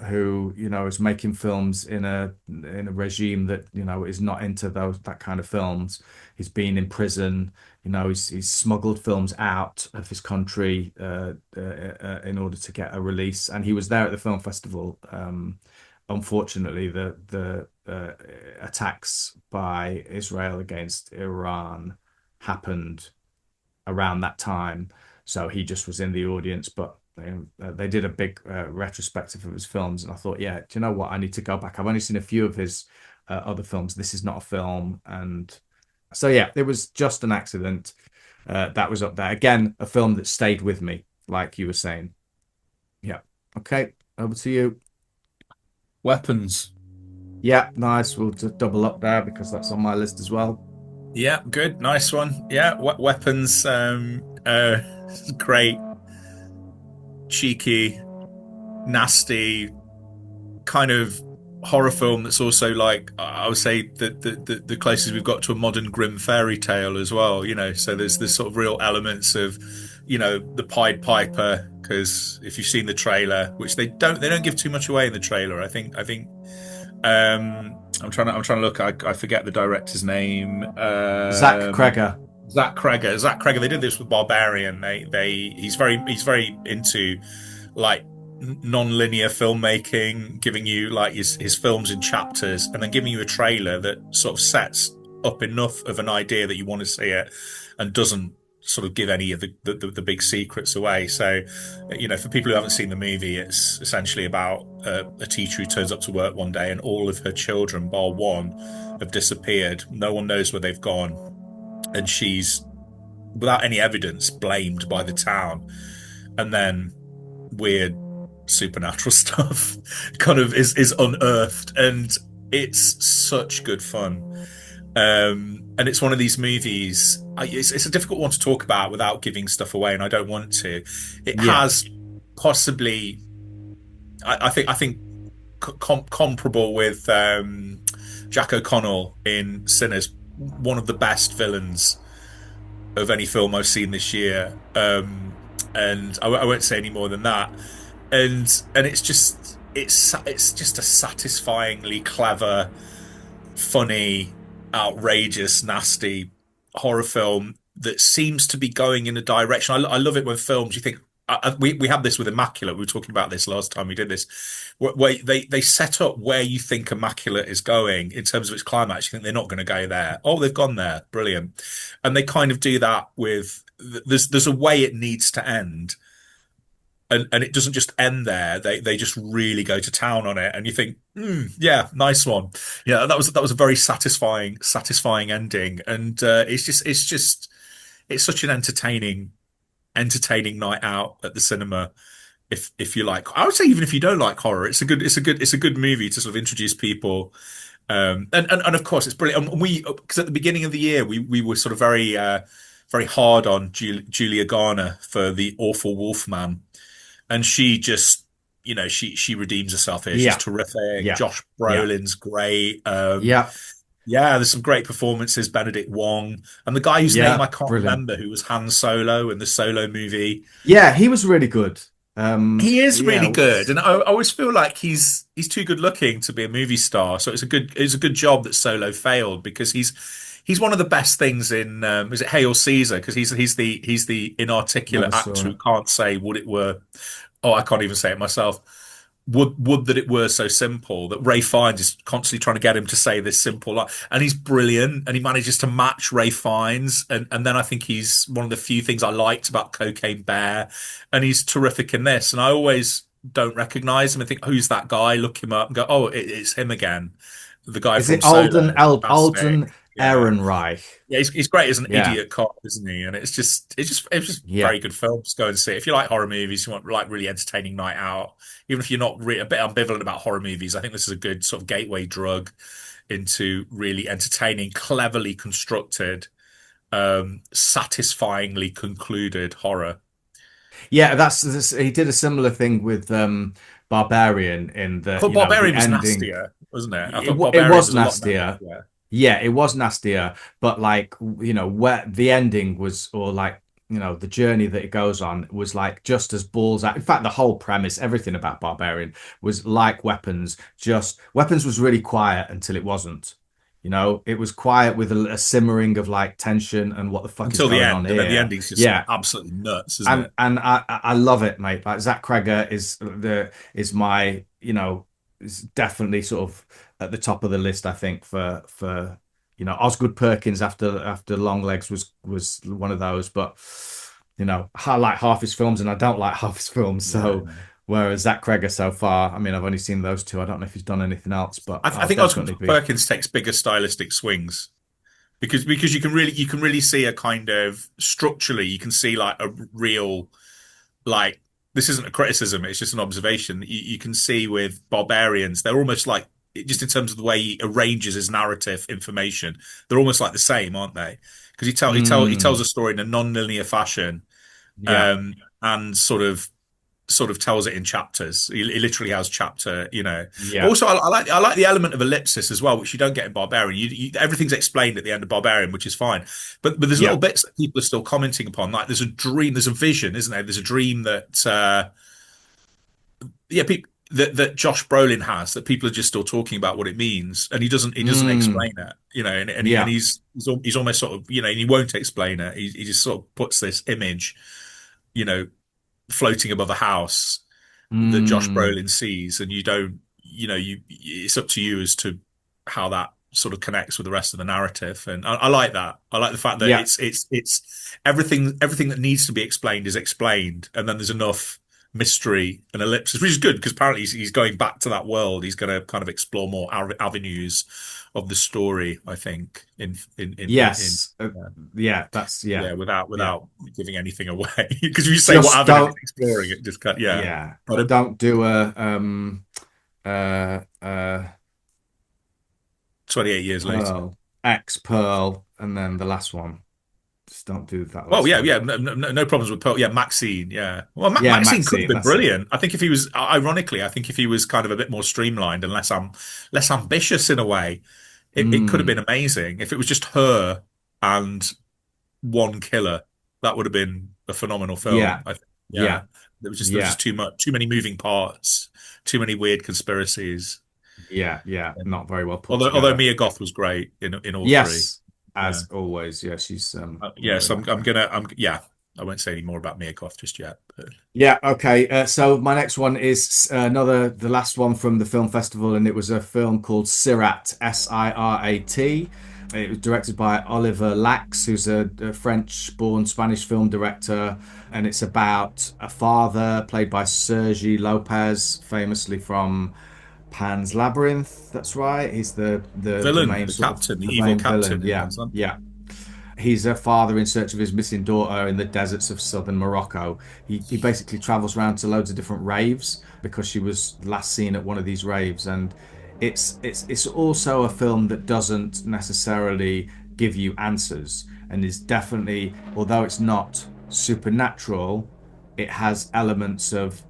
who is making films in a regime that is not into that kind of films. He's been in prison. He's smuggled films out of his country in order to get a release, and he was there at the film festival. Unfortunately, the attacks by Israel against Iran happened around that time, so he just was in the audience. But they did a big retrospective of his films, and I thought, yeah, do you know what? I need to go back. I've only seen a few of his other films. This is not a film, and so yeah, it was just an accident. That was up there again. A film that stayed with me, like you were saying. Yeah. Okay, over to you. Weapons. Yeah, nice. We'll just double up there because that's on my list as well. Yeah, good, nice one. Yeah, weapons. Great, cheeky, nasty, kind of horror film that's also like I would say the closest we've got to a modern grim fairy tale as well. So there's this sort of real elements of the Pied Piper, because if you've seen the trailer, which they don't give too much away in the trailer. I think I'm trying to look. I forget the director's name. Zach Cregger. Zach Cregger. They did this with Barbarian. He's very into like non-linear filmmaking, giving you like his films in chapters and then giving you a trailer that sort of sets up enough of an idea that you want to see it and doesn't sort of give any of the big secrets away. So, for people who haven't seen the movie, it's essentially about a teacher who turns up to work one day and all of her children, bar one, have disappeared. No one knows where they've gone. And she's, without any evidence, blamed by the town. And then weird supernatural stuff kind of is unearthed. And it's such good fun. And it's one of these movies, it's a difficult one to talk about without giving stuff away, and I don't want to. It has possibly, I think comparable with Jack O'Connell in Sinners, one of the best villains of any film I've seen this year. And I won't say any more than that. And it's just a satisfyingly clever, funny, outrageous, nasty horror film that seems to be going in a direction. I love it when films, you think, we had this with Immaculate. We were talking about this last time we did this, where they set up where you think Immaculate is going in terms of its climax. You think they're not going to go there. Oh, they've gone there. Brilliant. And they kind of do that with, there's a way it needs to end. And it doesn't just end there. They just really go to town on it, and you think, yeah, nice one. Yeah, that was a very satisfying ending, and it's such an entertaining night out at the cinema. If you like, I would say even if you don't like horror, it's a good movie to sort of introduce people. And of course it's brilliant. And because at the beginning of the year we were sort of very hard on Julia Garner for The Awful Wolfman. And she just, she redeems herself here. She's terrific. Yeah. Josh Brolin's great. Yeah, there's some great performances. Benedict Wong and the guy whose name I can't remember, who was Han Solo in the Solo movie. Yeah, he was really good. He is really good, and I always feel like he's too good looking to be a movie star. So it's a good job that Solo failed, because he's one of the best things in is it Hail Caesar, because he's the inarticulate actor who can't say what it were. Oh, I can't even say it myself. would that it were so simple, that Ray Fiennes is constantly trying to get him to say this simple line, and he's brilliant, and he manages to match Ray Fiennes, and then I think he's one of the few things I liked about Cocaine Bear, and he's terrific in this, and I always don't recognize him and think, who's that guy? Look him up and go, oh, it's him again, the guy Is from it Solo. Alden Yeah. Ehrenreich? Yeah, he's great as an Yeah. idiot cop, isn't he? And it's just Yeah. very good film. Just go and see it. If you like horror movies, you want like really entertaining night out. Even if you're not a bit ambivalent about horror movies, I think this is a good sort of gateway drug into really entertaining, cleverly constructed, satisfyingly concluded horror. Yeah, he did a similar thing with Barbarian in I the, thought the Barbarian was ending. nastier, wasn't it? I It, thought wa- it Barbarian was was a lot nastier. nastier. Yeah, it was nastier, but like, where the ending was, or like, the journey that it goes on was like just as balls out. In fact, the whole premise, everything about Barbarian was like Weapons. Just Weapons was really quiet until it wasn't. It was quiet with a simmering of like tension and what the fuck Until is the going end, on and then the here. ending's just Yeah, absolutely nuts, isn't it? and I love it, mate. Like Zach Cregger is my, is definitely sort of at the top of the list, I think, for Osgood Perkins after Long Legs was one of those, but I like half his films and I don't like half his films. So whereas Zach Cregger so far, I mean, I've only seen those two. I don't know if he's done anything else, but I I'll think definitely Oscar be. Perkins takes bigger stylistic swings because you can really see a kind of structurally you can see like a real like this isn't a criticism, it's just an observation. You can see with Barbarians they're almost like just in terms of the way he arranges his narrative information, they're almost like the same, aren't they? Because he tells a story in a non-linear fashion, Yeah, and sort of tells it in chapters. He literally has chapter, But yeah, also, I like the element of ellipsis as well, which you don't get in Barbarian. Everything's explained at the end of Barbarian, which is fine. But there's yeah. little bits that people are still commenting upon. Like there's a dream, there's a vision, isn't there? There's a dream that people that Josh Brolin has that people are just still talking about what it means, and he doesn't Mm, explain it, and yeah. he's almost sort of he won't explain it. He just sort of puts this image, you know floating above a house that Josh Mm, Brolin sees, and you don't, it's up to you as to how that sort of connects with the rest of the narrative. And I like that. I like the fact that yeah. it's everything that needs to be explained is explained, and then there's enough mystery and ellipsis, which is good because apparently he's going back to that world. He's going to kind of explore more avenues of the story, I think, in Yes. Yeah, yeah, without yeah. giving anything away. Because if you say what Just avenue it's don't, exploring, it just cut. Yeah. yeah. Pardon? Don't do a 28 years later. Pearl, and then the last one. Just don't do that Oh last yeah, one. yeah, no problems with Pearl. Yeah, Maxine. Yeah, well, Yeah, Maxine could have Maxine, been that's it. brilliant. I think if he was, ironically, I think if he was kind of a bit more streamlined and less ambitious in a way, it could have been Mm, amazing. If it was just her and one killer, that would have been a phenomenal film. yeah, I think. Yeah, yeah, there was yeah, just too many moving parts, too many weird conspiracies. yeah. Not very well put Although together. Mia Goth was great in all three. Yes, Yeah. as always. Yeah, she's Yeah, really so like her. yeah, I won't say any more about Mia Goth just yet. But Yeah, okay. So my next one is the last one from the film festival, and it was a film called Sirat, Sirat. It was directed by Oliver Lax, who's a French-born Spanish film director, and it's about a father played by Sergi Lopez, famously from Pan's Labyrinth. That's right. He's the villain, main the sort of captain, the the evil main villain. captain in Yeah, Pan's yeah. He's a father in search of his missing daughter in the deserts of southern Morocco. He basically travels around to loads of different raves because she was last seen at one of these raves, and it's also a film that doesn't necessarily give you answers, and is definitely, although it's not supernatural, it has elements of,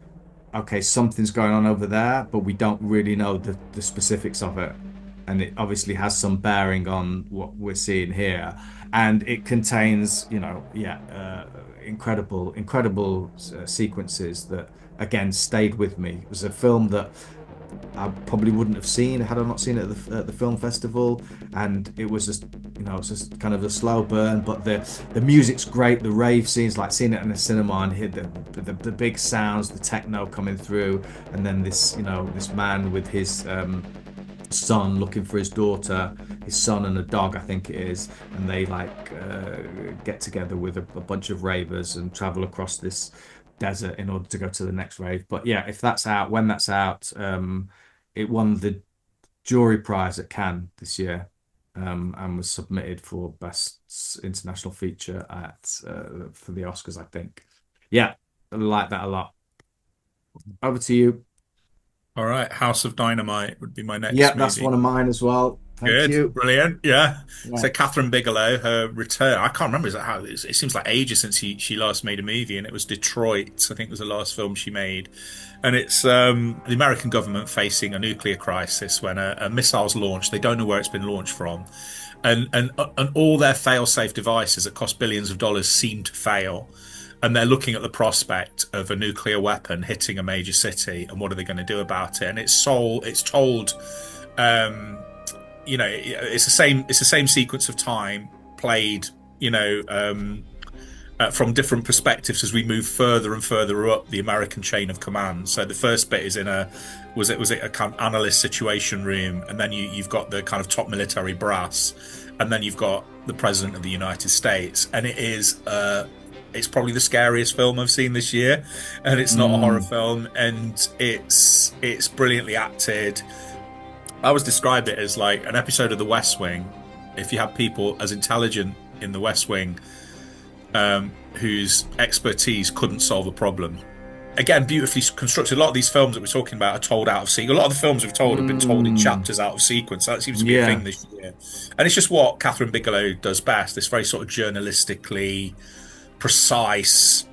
okay, something's going on over there, but we don't really know the specifics of it. And it obviously has some bearing on what we're seeing here. And it contains, incredible sequences that, again, stayed with me. It was a film that I probably wouldn't have seen had I not seen it at the film festival. And it was just, it's just kind of a slow burn, but the music's great. The rave scenes, like seeing it in a cinema and hear the big sounds, the techno coming through, and then this man with his son looking for his daughter, his son and a dog, I think it is, and they get together with a bunch of ravers and travel across this desert in order to go to the next rave. But yeah, when that's out, it won the jury prize at Cannes this year, and was submitted for best international feature for the Oscars, I think. Yeah, I like that a lot. Over to you. All right, House of Dynamite would be my next Yeah, movie. that's one of mine as well. Thank you. Brilliant. Yeah. Yeah. So Catherine Bigelow, her return. I can't remember it seems like ages since she last made a movie, and it was Detroit, I think was the last film she made. And it's the American government facing a nuclear crisis when a missile's launched. They don't know where it's been launched from. And all their fail-safe devices that cost billions of dollars seem to fail. And they're looking at the prospect of a nuclear weapon hitting a major city, and what are they going to do about it? And it's told, it's the same sequence of time played, from different perspectives as we move further and further up the American chain of command. So the first bit is was it a kind of analyst situation room, and then you've got the kind of top military brass, and then you've got the President of the United States, and it is it's probably the scariest film I've seen this year, and it's not a horror film, and it's brilliantly acted. I always describe it as like an episode of The West Wing. If you have people as intelligent in The West Wing, whose expertise couldn't solve a problem. Again, beautifully constructed. A lot of these films that we're talking about are told out of sequence. A lot of the films we've told have been told in chapters out of sequence. That seems to be a thing this year. And it's just what Catherine Bigelow does best. This very sort of journalistically precise,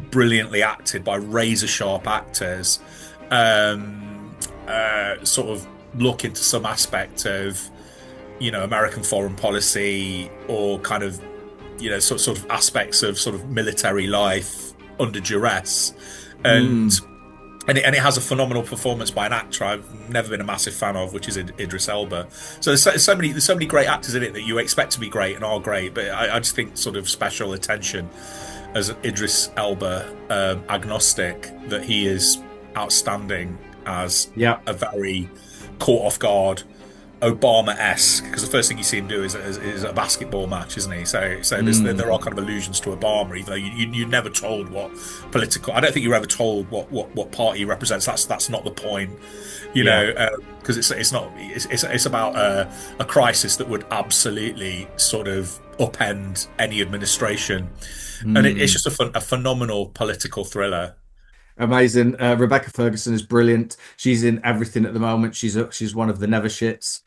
brilliantly acted by razor-sharp actors, sort of look into some aspect of, American foreign policy, or kind of, sort of aspects of sort of military life under duress, and it has a phenomenal performance by an actor I've never been a massive fan of, which is Idris Elba. So there's so many great actors in it that you expect to be great and are great, but I just think sort of special attention as Idris Elba agnostic, that he is outstanding as a very caught off guard Obama-esque, because the first thing you see him do is a basketball match, isn't he? So there are kind of allusions to Obama, even though you're never told what political. I don't think you're ever told what party he represents. That's not the point, because it's about a crisis that would absolutely sort of upend any administration, and it's just a phenomenal political thriller. Amazing. Rebecca Ferguson is brilliant. She's in everything at the moment. She's one of the never shits.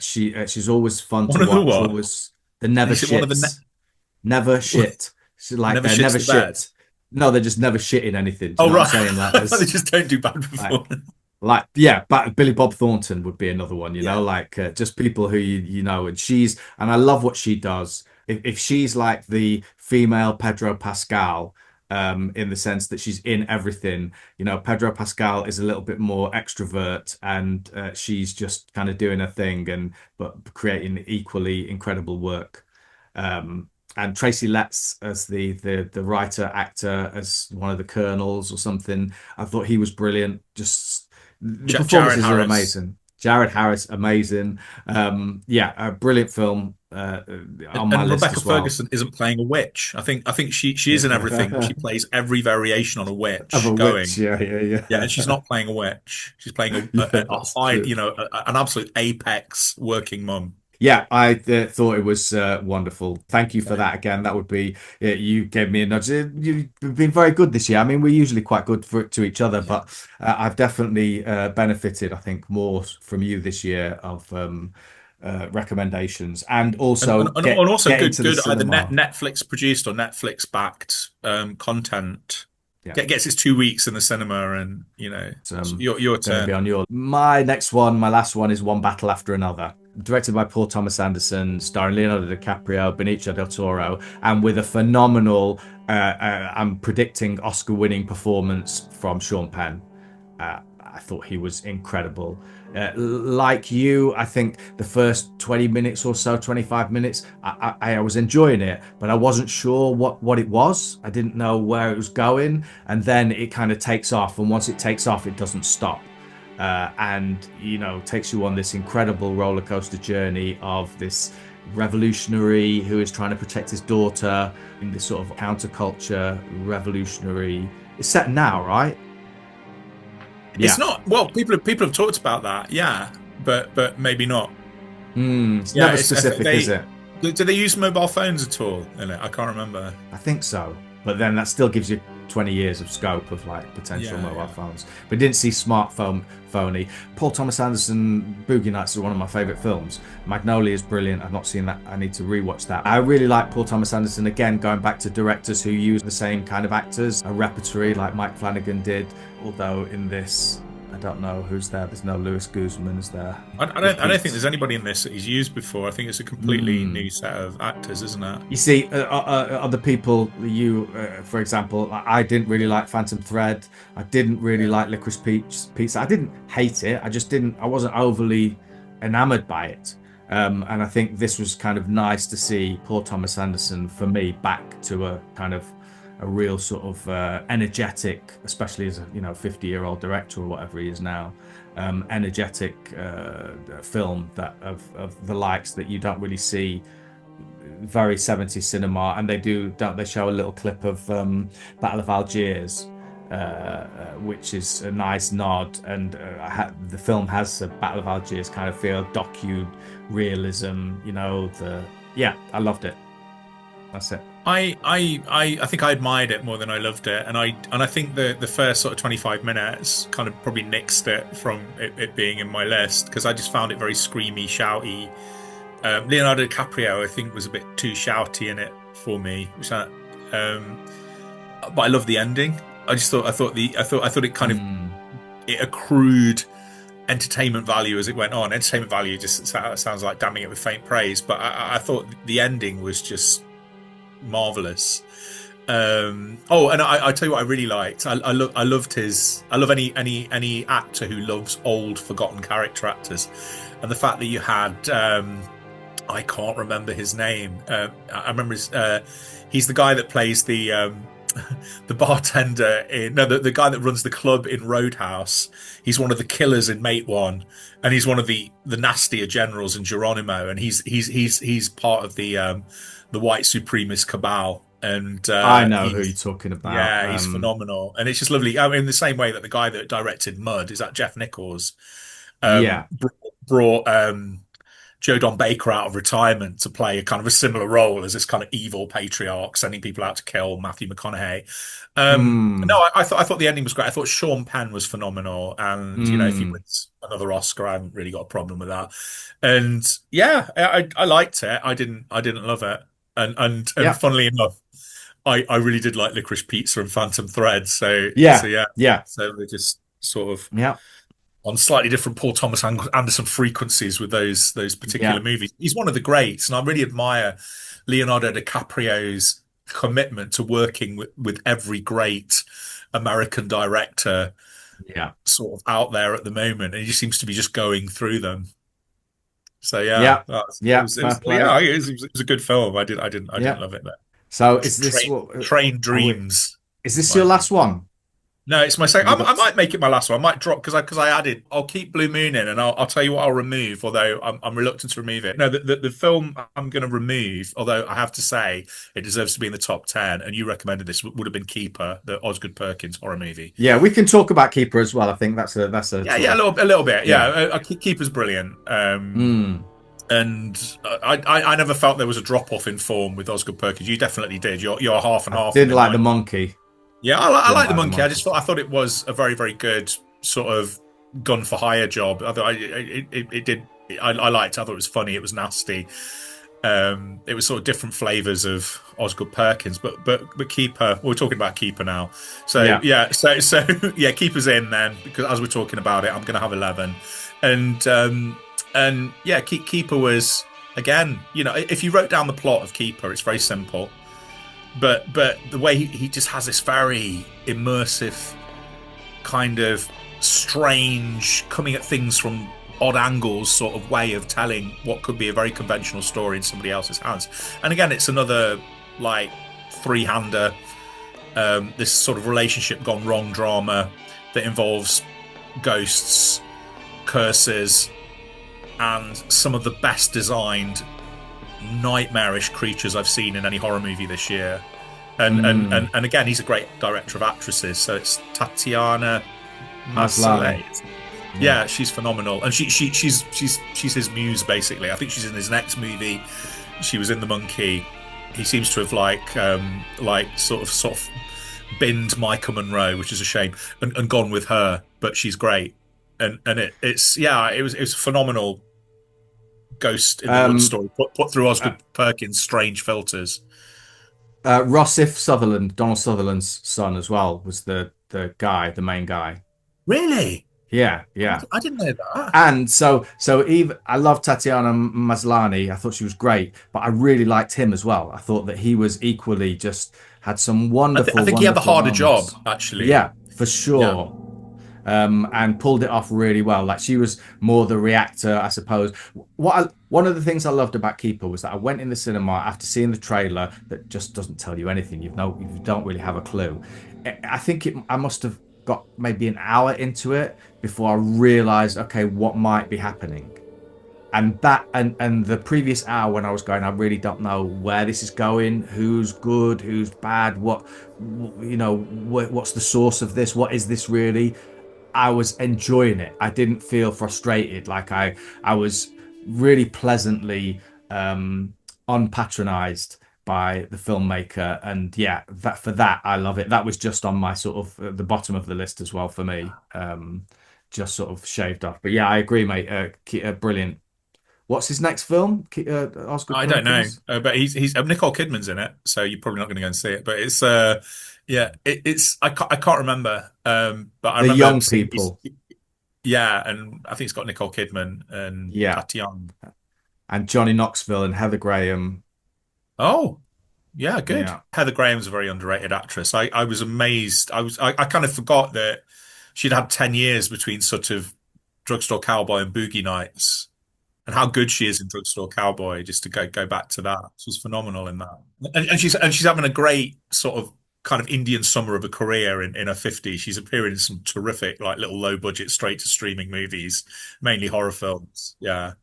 She's always fun to watch. Always the never shits. Never shit. She's like they're never shit. No, they're just never shit in anything. Oh, right. What I'm saying? They just don't do bad performance. But Billy Bob Thornton would be another one. Just people who you know, and I love what she does. If she's like the female Pedro Pascal, in the sense that she's in everything. Pedro Pascal is a little bit more extrovert, and she's just kind of doing her thing, but creating equally incredible work. And Tracy Letts as the writer actor, as one of the colonels or something. I thought he was brilliant. Just the performances are amazing. Jared Harris, amazing. A brilliant film. On my list Rebecca as well. Ferguson isn't playing a witch. I think she is in everything. She plays every variation on a witch. Witch. Yeah. Yeah, and she's not playing a witch. She's playing a high, an absolute apex working mum. Yeah, I thought it was wonderful. Thank you for that again. That would be you gave me a nudge. You've been very good this year. I mean, we're usually quite good to each other, but I've definitely benefited, I think, more from you this year of recommendations, and also good either Netflix produced or Netflix backed content. Gets its 2 weeks in the cinema, and your turn. Be on my next one. My last one is One Battle After Another, directed by Paul Thomas Anderson, starring Leonardo DiCaprio, Benicio del Toro, and with a phenomenal, I'm predicting Oscar-winning performance from Sean Penn. I thought he was incredible. Like you, I think the first 20 minutes or so, 25 minutes, I was enjoying it, but I wasn't sure what it was. I didn't know where it was going, and then it kind of takes off, and once it takes off, it doesn't stop. And, you know, takes you on this incredible roller coaster journey of this revolutionary who is trying to protect his daughter in this sort of counterculture revolutionary. It's set now, right? It's not. Well, people have talked about that, yeah, but maybe not. It's never specific, is it? Do they use mobile phones at all in it? I can't remember. I think so, but then that still gives you 20 years of scope of like potential mobile phones. But didn't see smartphone phony. Paul Thomas Anderson, Boogie Nights are one of my favourite films. Magnolia is brilliant. I've not seen that. I need to rewatch that. I really like Paul Thomas Anderson, again, going back to directors who use the same kind of actors, a repertory like Mike Flanagan did, although in this, I don't know who's there. There's no Louis Guzman, is there? I don't think there's anybody in this that he's used before. I think it's a completely new set of actors, isn't it? You see, other people, for example, I didn't really like Phantom Thread. I didn't really like Licorice Pizza. I didn't hate it. I wasn't overly enamored by it. And I think this was kind of nice to see Paul Thomas Anderson, for me, back to a kind of a real sort of energetic, especially as a 50-year-old director or whatever he is now, energetic film that of the likes that you don't really see, very 70s cinema. And don't they show a little clip of Battle of Algiers, which is a nice nod, and the film has a Battle of Algiers kind of feel, docu-realism, I loved it. That's it. I think I admired it more than I loved it, and I think the first sort of 25 minutes kind of probably nixed it from it being in my list, because I just found it very screamy, shouty. Leonardo DiCaprio, I think, was a bit too shouty in it for me, but I love the ending. I thought it kind of it accrued entertainment value as it went on. Entertainment value just sounds like damning it with faint praise, but I thought the ending was just marvelous. And I tell you what I really liked. I love any actor who loves old forgotten character actors, and the fact that you had I can't remember his name. I remember he's the guy that plays the bartender the guy that runs the club in Roadhouse. He's one of the killers in Mate One, and he's one of the nastier generals in Geronimo, and he's part of the white supremacist cabal. And I know who you're talking about. Yeah, he's phenomenal, and it's just lovely. I mean, in the same way that the guy that directed Mud, is that Jeff Nichols? Brought Joe Don Baker out of retirement to play a kind of a similar role as this kind of evil patriarch sending people out to kill Matthew McConaughey. No, I thought the ending was great. I thought Sean Penn was phenomenal, and if he wins another Oscar, I haven't really got a problem with that. And yeah, I liked it. I didn't love it, and funnily enough, I really did like Licorice Pizza and Phantom Thread. So they're just sort of on slightly different Paul Thomas Anderson frequencies with those particular movies. He's one of the greats, and I really admire Leonardo DiCaprio's commitment to working with every great American director sort of out there at the moment, and he just seems to be just going through them. So it was a good film. I didn't love it, but so is this Train Dreams? Is this your last one? No, it's my second. I might make it my last one. I might drop because I added. I'll keep Blue Moon in, and I'll tell you what I'll remove. Although I'm reluctant to remove it. No, the film I'm going to remove. Although I have to say it deserves to be in the top 10. And you recommended this would have been Keeper, the Osgood Perkins horror movie. Yeah, we can talk about Keeper as well. I think that's a a little bit. Yeah, Keeper's brilliant. And I never felt there was a drop off in form with Osgood Perkins. You definitely did. You're half and half. Didn't like the monkey. Yeah, I like the monkey. I thought it was a very, very good sort of gun for hire job. I thought I liked it. I thought it was funny. It was nasty. It was sort of different flavors of Osgood Perkins, but Keeper. We're talking about Keeper now. So Keeper's in then, because as we're talking about it, I'm going to have 11, and Keeper was, again, if you wrote down the plot of Keeper, it's very simple. But the way he just has this very immersive kind of strange, coming at things from odd angles sort of way of telling what could be a very conventional story in somebody else's hands. And again, it's another like three-hander, this sort of relationship gone wrong drama that involves ghosts, curses, and some of the best designed nightmarish creatures I've seen in any horror movie this year. And again, he's a great director of actresses. So it's Tatiana Maslany. Yeah, she's phenomenal, and she's his muse basically. I think she's in his next movie. She was in The Monkey. He seems to have like sort of binned Micah Monroe, which is a shame, and gone with her. But she's great, and it was a phenomenal ghost in the Woods story put through Osgood Perkins' strange filters. Rossif Sutherland, Donald Sutherland's son as well, was the main guy. Really? Yeah. I didn't know that. And so even I love Tatiana Maslany. I thought she was great, but I really liked him as well. I thought that he was equally just had some wonderful. I think he had the harder job, actually. Yeah, for sure. Yeah. And pulled it off really well. Like she was more the reactor, I suppose. One of the things I loved about Keeper was that I went in the cinema after seeing the trailer that just doesn't tell you anything. You don't really have a clue. I think I must have got maybe an hour into it before I realized, okay, what might be happening. And that and the previous hour when I was going, I really don't know where this is going, who's good, who's bad, what's the source of this, what is this really. I was enjoying it. I didn't feel frustrated. Like I was really pleasantly unpatronized by the filmmaker, and yeah, that I love it. That was just on my sort of the bottom of the list as well for me, just sort of shaved off. But yeah, I agree, mate. Brilliant. What's his next film? Oscar I don't know, but he's Nicole Kidman's in it, so you're probably not going to go and see it. But it's it's I can't remember, but I remember young people. Yeah, and I think it's got Nicole Kidman and Tatiana and Johnny Knoxville and Heather Graham. Oh, yeah, good. Yeah. Heather Graham's a very underrated actress. I was amazed. I kind of forgot that she'd had 10 years between sort of Drugstore Cowboy and Boogie Nights, and how good she is in Drugstore Cowboy. Just to go back to that, she's phenomenal in that, and she's having a great sort of kind of Indian summer of a career in her 50s. She's appearing in some terrific, like little low budget, straight to streaming movies, mainly horror films. Yeah.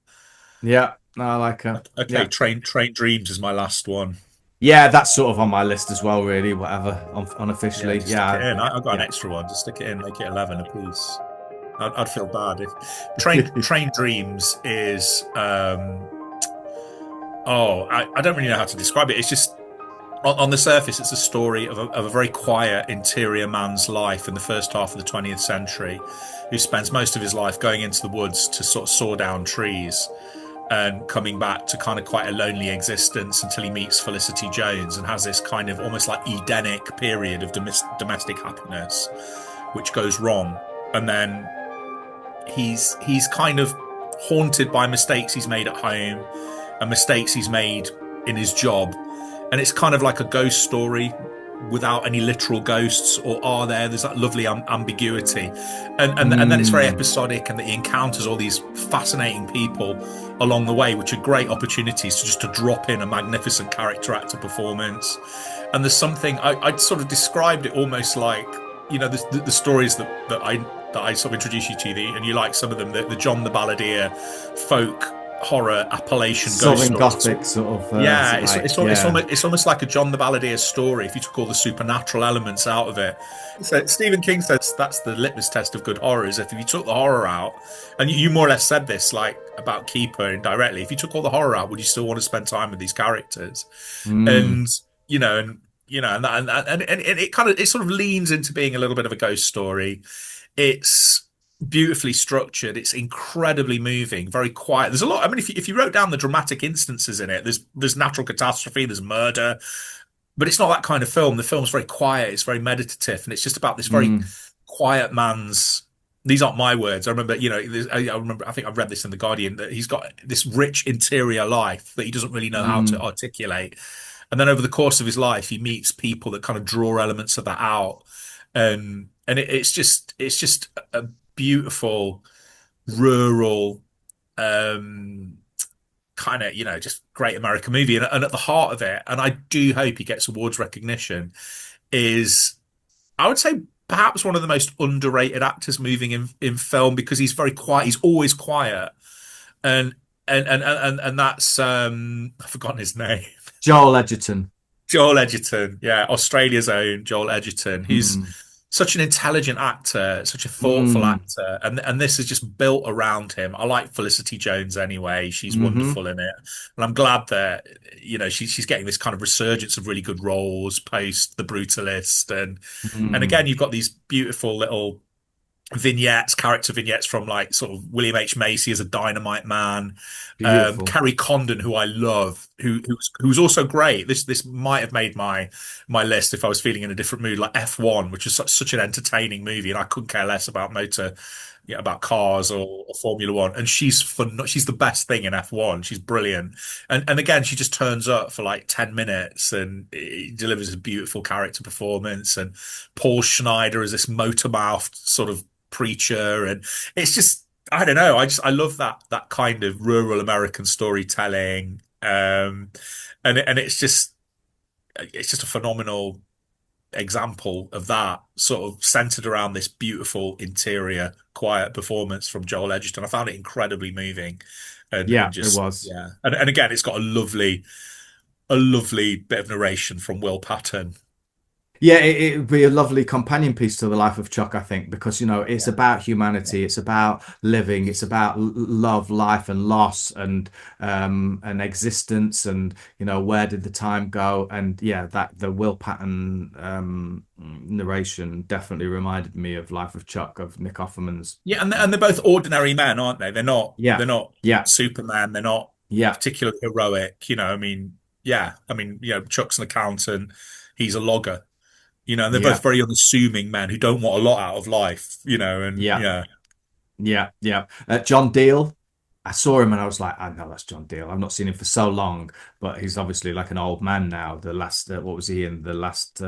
No, I like her. Okay, yeah. Train Dreams is my last one. Yeah, that's sort of on my list as well, really, whatever, unofficially. Yeah. I've got an extra one. Just stick it in, make it 11 apiece. I'd feel bad if Train Dreams is I don't really know how to describe it. It's just on the surface, it's a story of a very quiet interior man's life in the first half of the 20th century, who spends most of his life going into the woods to sort of saw down trees and coming back to kind of quite a lonely existence until he meets Felicity Jones and has this kind of almost like Edenic period of domestic happiness, which goes wrong. And then he's kind of haunted by mistakes he's made at home and mistakes he's made in his job. And it's kind of like a ghost story without any literal ghosts, or are there? There's that lovely ambiguity, and then it's very episodic, and that he encounters all these fascinating people along the way, which are great opportunities to drop in a magnificent character actor performance. And there's something I'd sort of described it almost like, the stories that I sort of introduce you to, and you like some of them, the John the Balladeer folk horror Appalachian Southern ghost Gothic sort of it's almost like a John the Balladeer story if you took all the supernatural elements out of it. So Stephen King says that's the litmus test of good horror, is if you took the horror out, and you more or less said this like about Keeper indirectly, if you took all the horror out, would you still want to spend time with these characters? And it sort of leans into being a little bit of a ghost story. It's beautifully structured, it's incredibly moving, very quiet. There's a lot. I mean, if you wrote down the dramatic instances in it, there's natural catastrophe, there's murder, but it's not that kind of film. The film's very quiet, it's very meditative, and it's just about this very quiet man's. These aren't my words. I remember, I think I've read this in The Guardian, that he's got this rich interior life that he doesn't really know how to articulate. And then over the course of his life, he meets people that kind of draw elements of that out, and it's just a beautiful rural kind of, just great American movie. And at the heart of it, and I do hope he gets awards recognition, is I would say perhaps one of the most underrated actors moving in film, because he's very quiet. He's always quiet. And and that's I've forgotten his name. Joel Edgerton. Joel Edgerton, yeah, Australia's own Joel Edgerton, who's Mm. such an intelligent actor, such a thoughtful Mm. actor, and this is just built around him. I like Felicity Jones anyway; she's Hmm. wonderful in it, and I'm glad that she's getting this kind of resurgence of really good roles post The Brutalist, and Mm. again you've got these beautiful little vignettes, character vignettes from like sort of William H. Macy as a dynamite man, Beautiful. Kerry Condon, who I love, who's also great. This might have made my list if I was feeling in a different mood, like F1, which is such an entertaining movie, and I couldn't care less about about cars or Formula One. And she's fun. She's the best thing in F1. She's brilliant. And again, she just turns up for like 10 minutes and delivers a beautiful character performance. And Paul Schneider is this motor mouthed sort of preacher, and it's just I don't know. I love that kind of rural American storytelling, and it's just a phenomenal example of that, sort of centered around this beautiful interior, quiet performance from Joel Edgerton. I found it incredibly moving, and Yeah, it just was. yeah, and again, it's got a lovely bit of narration from Will Patton. Yeah, it would be a lovely companion piece to the life of Chuck, I think, because it's about humanity, it's about living, it's about love, life, and loss, and existence, and where did the time go? And yeah, that the Will Patton narration definitely reminded me of Life of Chuck of Nick Offerman's. Yeah, and they're both ordinary men, aren't they? They're not Yeah, they're not yeah, Superman. They're not yeah, particularly heroic. I mean, yeah, I mean, Chuck's an accountant. He's a logger. And they're yeah, both very unassuming men who don't want a lot out of life. And yeah, yeah, yeah, yeah. John Deal. I saw him and I was like, I know that's John Deal. I've not seen him for so long, but he's obviously like an old man now. The last, what was he in? The last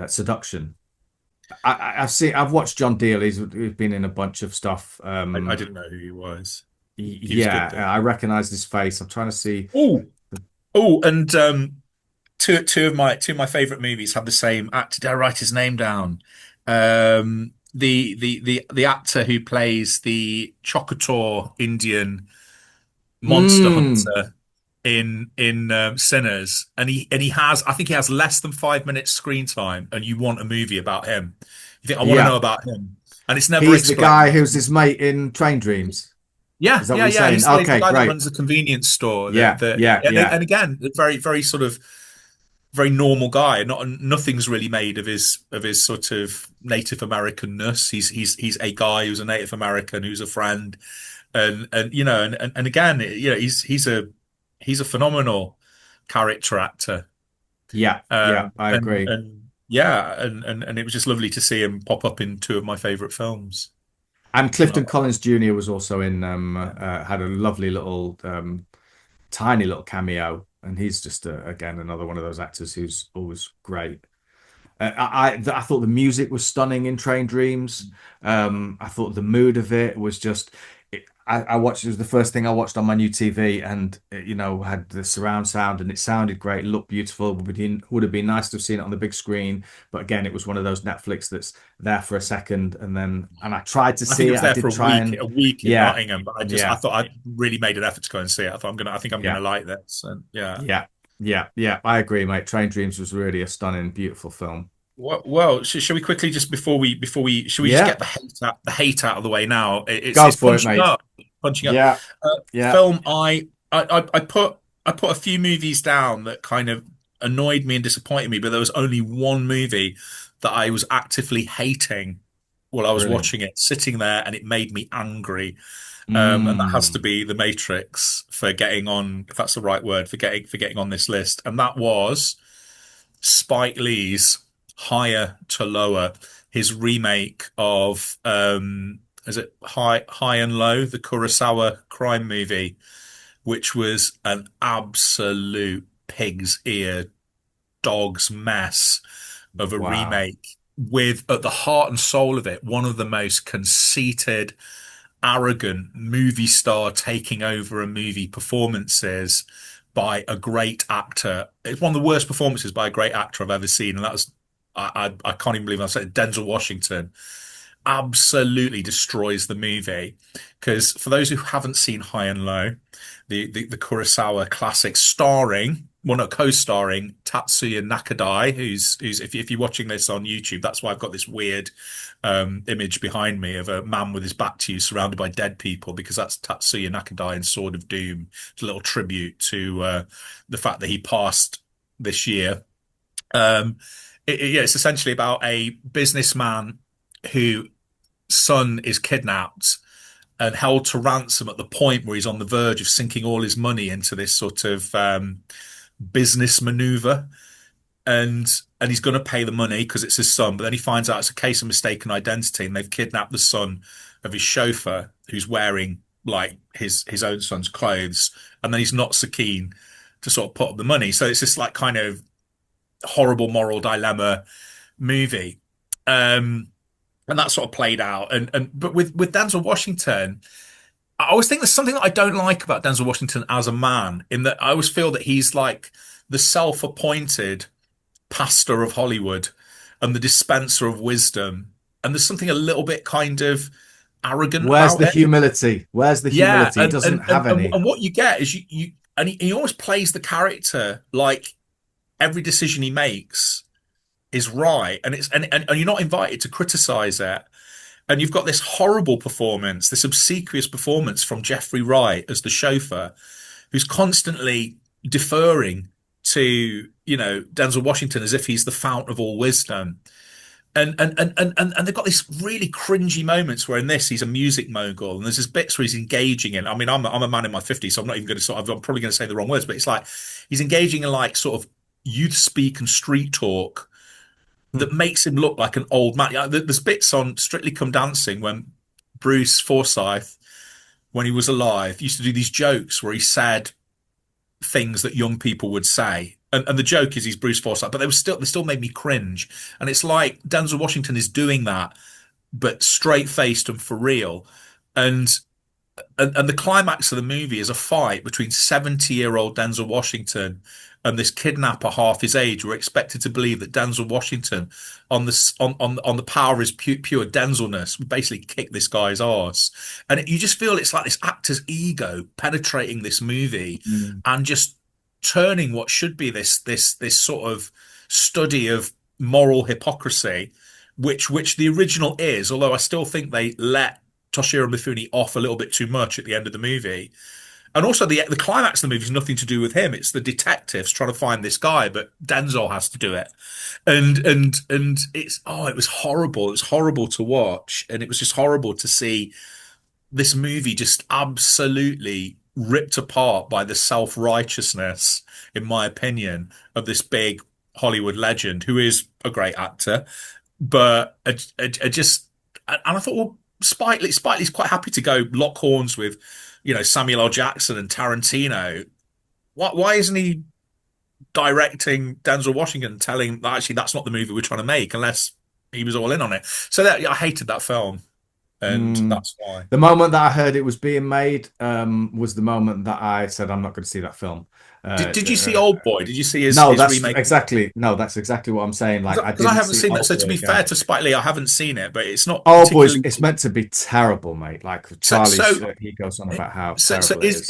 Seduction. I've watched John Deal. He's been in a bunch of stuff. I didn't know who he was. He was good Yeah, though. I recognize his face. I'm trying to see. Oh, and two of my favorite movies have the same actor. Did I write his name down? The actor who plays the Choctaw Indian monster Mm, hunter in Sinners, and he has, I think he has less than 5 minutes screen time, and you want a movie about him. You think I want to know yeah, about him, and it's never he's the guy explained. who's his mate in Train Dreams. Yeah, Is that what yeah, you're yeah. saying? He's the Okay, guy that great. runs the convenience store. Yeah, yeah, And yeah, again, very, very sort of very normal guy. Nothing's really made of his sort of Native Americanness. He's a guy who's a Native American who's a friend, and again, he's a phenomenal character actor. yeah, yeah. I agree. And yeah, and it was just lovely to see him pop up in two of my favorite films. And And Clifton Collins Jr. was also in. Had a lovely little, tiny little cameo, and he's just again another one of those actors who's always great. I thought the music was stunning in Train Dreams. I thought the mood of it was just. I watched. It was the first thing I watched on my new TV, and had the surround sound, and it sounded great, looked beautiful. Would have been nice to have seen it on the big screen, but again, it was one of those Netflix that's there for a second, and I tried to I think see it it. was I there for did a try week, and a week in yeah, Nottingham, but I yeah, thought I really made an effort to go and see it. I think I'm yeah, gonna like this, and yeah. yeah, yeah, yeah. I agree, mate. Train Dreams was really a stunning, beautiful film. Well, shall we quickly just before we should we just Yeah, get the hate out of the way now? It's go it's for it, punching mate. up, punching up. Yeah, yeah. Film I put a few movies down that kind of annoyed me and disappointed me, but there was only one movie that I was actively hating while I was Brilliant. watching it, sitting there, and it made me angry. And that has to Mm. be The Matrix for getting on, if that's the right word, for getting on this list. And that was Spike Lee's Higher to Lower, his remake of is it High and Low, the Kurosawa crime movie, which was an absolute pig's ear dog's mess of a Wow. remake. with at the heart and soul of it, one of the most conceited, arrogant movie star taking over a movie performances by a great actor. It's one of the worst performances by a great actor I've ever seen, and that was I can't even believe I said it, Denzel Washington absolutely destroys the movie. Because for those who haven't seen High and Low, the Kurosawa classic, starring, well, no, co-starring Tatsuya Nakadai, who's if you're watching this on YouTube, that's why I've got this weird image behind me of a man with his back to you surrounded by dead people, because that's Tatsuya Nakadai in Sword of Doom. It's a little tribute to the fact that he passed this year. Yeah, it's essentially about a businessman who son is kidnapped and held to ransom at the point where he's on the verge of sinking all his money into this sort of business maneuver, and he's going to pay the money because it's his son, but then he finds out it's a case of mistaken identity, and they've kidnapped the son of his chauffeur who's wearing like his own son's clothes, and then he's not so keen to sort of put up the money. So it's this like kind of horrible moral dilemma movie. And that sort of played out. But with Denzel Washington, I always think there's something that I don't like about Denzel Washington as a man, in that I always feel that he's like the self-appointed pastor of Hollywood and the dispenser of wisdom. And there's something a little bit kind of arrogant Where's about the it. humility? Where's the humility? Yeah, He doesn't have any. and what you get is he almost plays the character like every decision he makes is right, and and you're not invited to criticize it. And you've got this horrible performance, this obsequious performance from Jeffrey Wright as the chauffeur, who's constantly deferring to, Denzel Washington as if he's the fount of all wisdom. And they've got these really cringy moments where in this he's a music mogul, and there's this bits where he's engaging in. I mean, I'm a man in my 50s, so I'm not even going to I'm probably going to say the wrong words, but it's like he's engaging in like sort of youth speak and street talk that makes him look like an old man. There's bits on Strictly Come Dancing when Bruce Forsyth, when he was alive, used to do these jokes where he said things that young people would say. And the joke is he's Bruce Forsyth, but they still made me cringe. And it's like Denzel Washington is doing that, but straight faced and for real. And the climax of the movie is a fight between 70-year-old Denzel Washington and this kidnapper half his age. We're expected to believe that Denzel Washington, on the power of his pure Denzelness, would basically kick this guy's arse. And you just feel it's like this actor's ego penetrating this movie and just turning what should be this sort of study of moral hypocrisy, which the original is. Although I still think they let Toshiro Mifune off a little bit too much at the end of the movie. And also the climax of the movie is nothing to do with him. It's the detectives trying to find this guy, but Denzel has to do it. And it was horrible. It was horrible to watch. And it was just horrible to see this movie just absolutely ripped apart by the self-righteousness, in my opinion, of this big Hollywood legend who is a great actor. But I thought, well, Spike Lee's quite happy to go lock horns with, Samuel L. Jackson and Tarantino. Why isn't he directing Denzel Washington, telling him that actually that's not the movie we're trying to make, unless he was all in on it? So I hated that film, and that's why. The moment that I heard it was being made was the moment that I said I'm not going to see that film. Did you see Old Boy? Did you see his remake? That's exactly what I'm saying. Like, because I haven't seen that. So to be fair to Spike Lee, I haven't seen it, but it's not. Old Boy, it's meant to be terrible, mate. Like Charlie, he goes on about how terrible it is.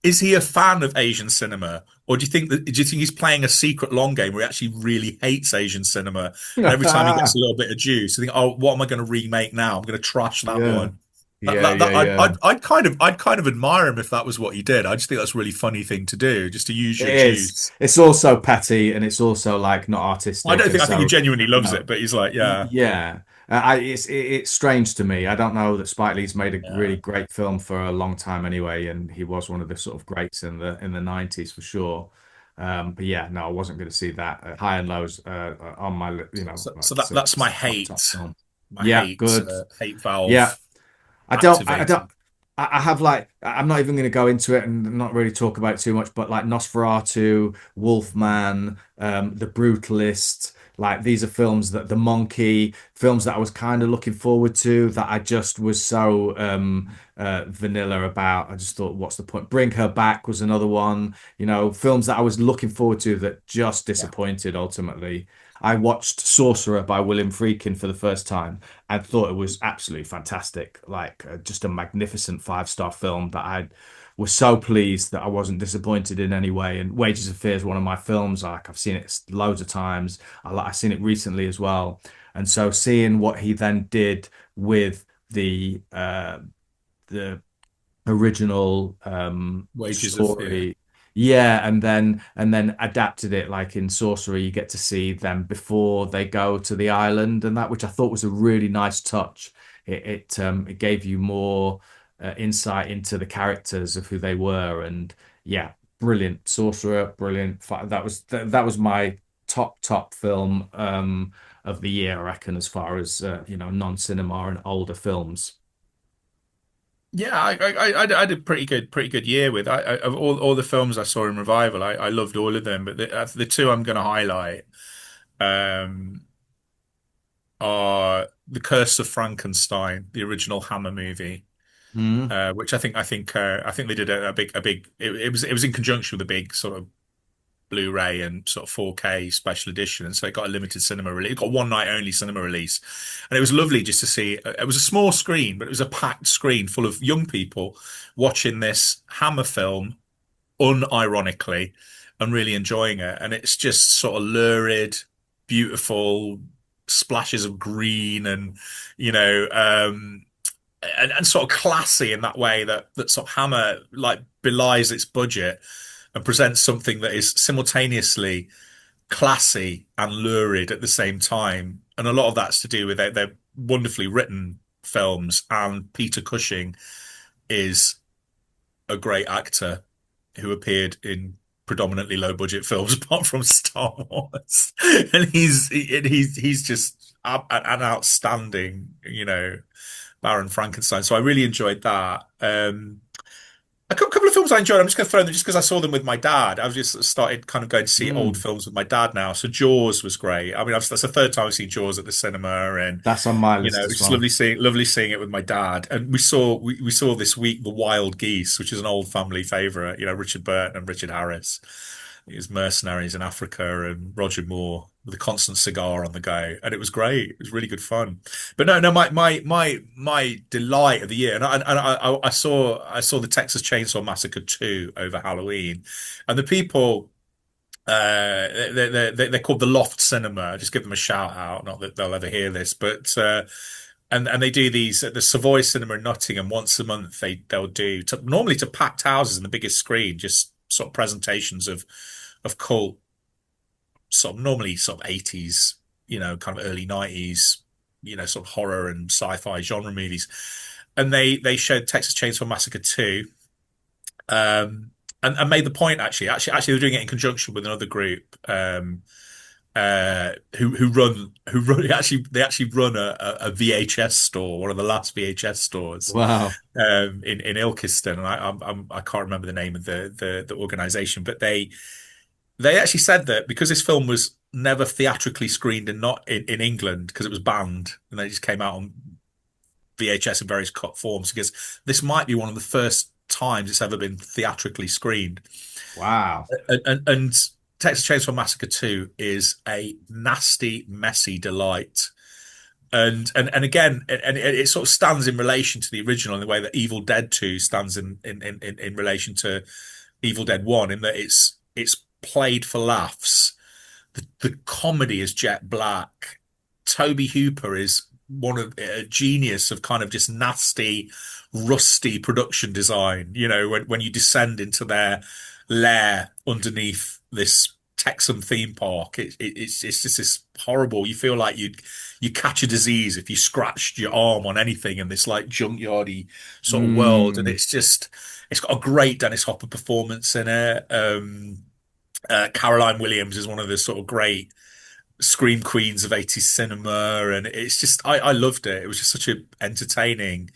Is he a fan of Asian cinema, or do you think he's playing a secret long game where he actually really hates Asian cinema? And every time he gets a little bit of juice, you think, oh, what am I going to remake now? I'm going to trash that one. I'd kind of admire him if that was what he did. I just think that's a really funny thing to do, just to use your juice. It's also petty, and it's also like not artistic. I think he genuinely loves it, but he's like, yeah. It's strange to me. I don't know that Spike Lee's made a really great film for a long time anyway, and he was one of the sort of greats in the 90s for sure. But yeah, no, I wasn't going to see that. High and Lows on my, So that's my hate. Good. Hate valve. Yeah. I I have like I'm not even going to go into it and not really talk about it too much, but like Nosferatu, Wolfman, The Brutalist, like these are films that The Monkey, films that I was kind of looking forward to that I just was so vanilla about. I just thought, what's the point? Bring Her Back was another one, films that I was looking forward to that just Yeah. disappointed ultimately. I watched Sorcerer by William Friedkin for the first time and thought it was absolutely fantastic. Like just a magnificent five-star film that I was so pleased that I wasn't disappointed in any way. And Wages of Fear is one of my films. Like I've seen it loads of times. I've seen it recently as well. And so seeing what he then did with the original Wages of Fear. story. Yeah, and then adapted it like in Sorcery, you get to see them before they go to the island and that, which I thought was a really nice touch. It gave you more insight into the characters of who they were, and yeah, brilliant. Sorcerer, brilliant. That was my top film of the year, I reckon, as far as non-cinema and older films. Yeah, I had a pretty good year with of all the films I saw in revival. I loved all of them, but the two I'm going to highlight um, are The Curse of Frankenstein, the original Hammer movie, Mm. which I think they did a big. It was in conjunction with a big sort of Blu-ray and sort of 4K special edition, and so it got a limited cinema release. It got one night only cinema release, and it was lovely just to see. It was a small screen, but it was a packed screen full of young people watching this Hammer film, unironically, and really enjoying it. And it's just sort of lurid, beautiful splashes of green, and you know, and sort of classy in that way that sort of Hammer like belies its budget and presents something that is simultaneously classy and lurid at the same time. And a lot of that's to do with their wonderfully written films. And Peter Cushing is a great actor who appeared in predominantly low budget films apart from Star Wars. And he's just an outstanding, Baron Frankenstein. So I really enjoyed that. A couple of films I enjoyed. I'm just going to throw them just because I saw them with my dad. I've just started kind of going to see old Mm. films with my dad now. So Jaws was great. I mean, that's the third time I've seen Jaws at the cinema, and That's on my list it's as just well. lovely seeing it with my dad. And we saw this week The Wild Geese, which is an old family favorite. Richard Burton and Richard Harris. His mercenaries in Africa, and Roger Moore with a constant cigar on the go, and it was great. It was really good fun. But no, my delight of the year, and I saw the Texas Chainsaw Massacre 2 over Halloween, and the people. They're called the Loft Cinema. Just give them a shout out. Not that they'll ever hear this, but and they do these at the Savoy Cinema in Nottingham once a month. They'll do normally to packed houses and the biggest screen, just sort of presentations of cult, sort of normally sort of 80s, kind of early 90s, sort of horror and sci-fi genre movies. And they showed Texas Chainsaw Massacre 2, and made the point actually they're doing it in conjunction with another group, who actually run a VHS store, one of the last VHS stores Wow. in Ilkeston, and I can't remember the name of the organization, but they actually said that because this film was never theatrically screened not in England because it was banned, and they just came out on VHS in various cut forms, because this might be one of the first times it's ever been theatrically screened. Wow. And Texas Chainsaw Massacre 2 is a nasty, messy delight. And again, it sort of stands in relation to the original in the way that Evil Dead 2 stands in relation to Evil Dead 1, in that it's played for laughs. The comedy is jet black. Toby Hooper is one of a genius of kind of just nasty, rusty production design. When you descend into their lair underneath this Texan theme park, it's just this horrible. You feel like you catch a disease if you scratched your arm on anything in this like junkyardy sort of world, and Mm. it's got a great Dennis Hopper performance in it. Caroline Williams is one of the sort of great scream queens of 80s cinema, and it's just I loved it. It was just such a entertaining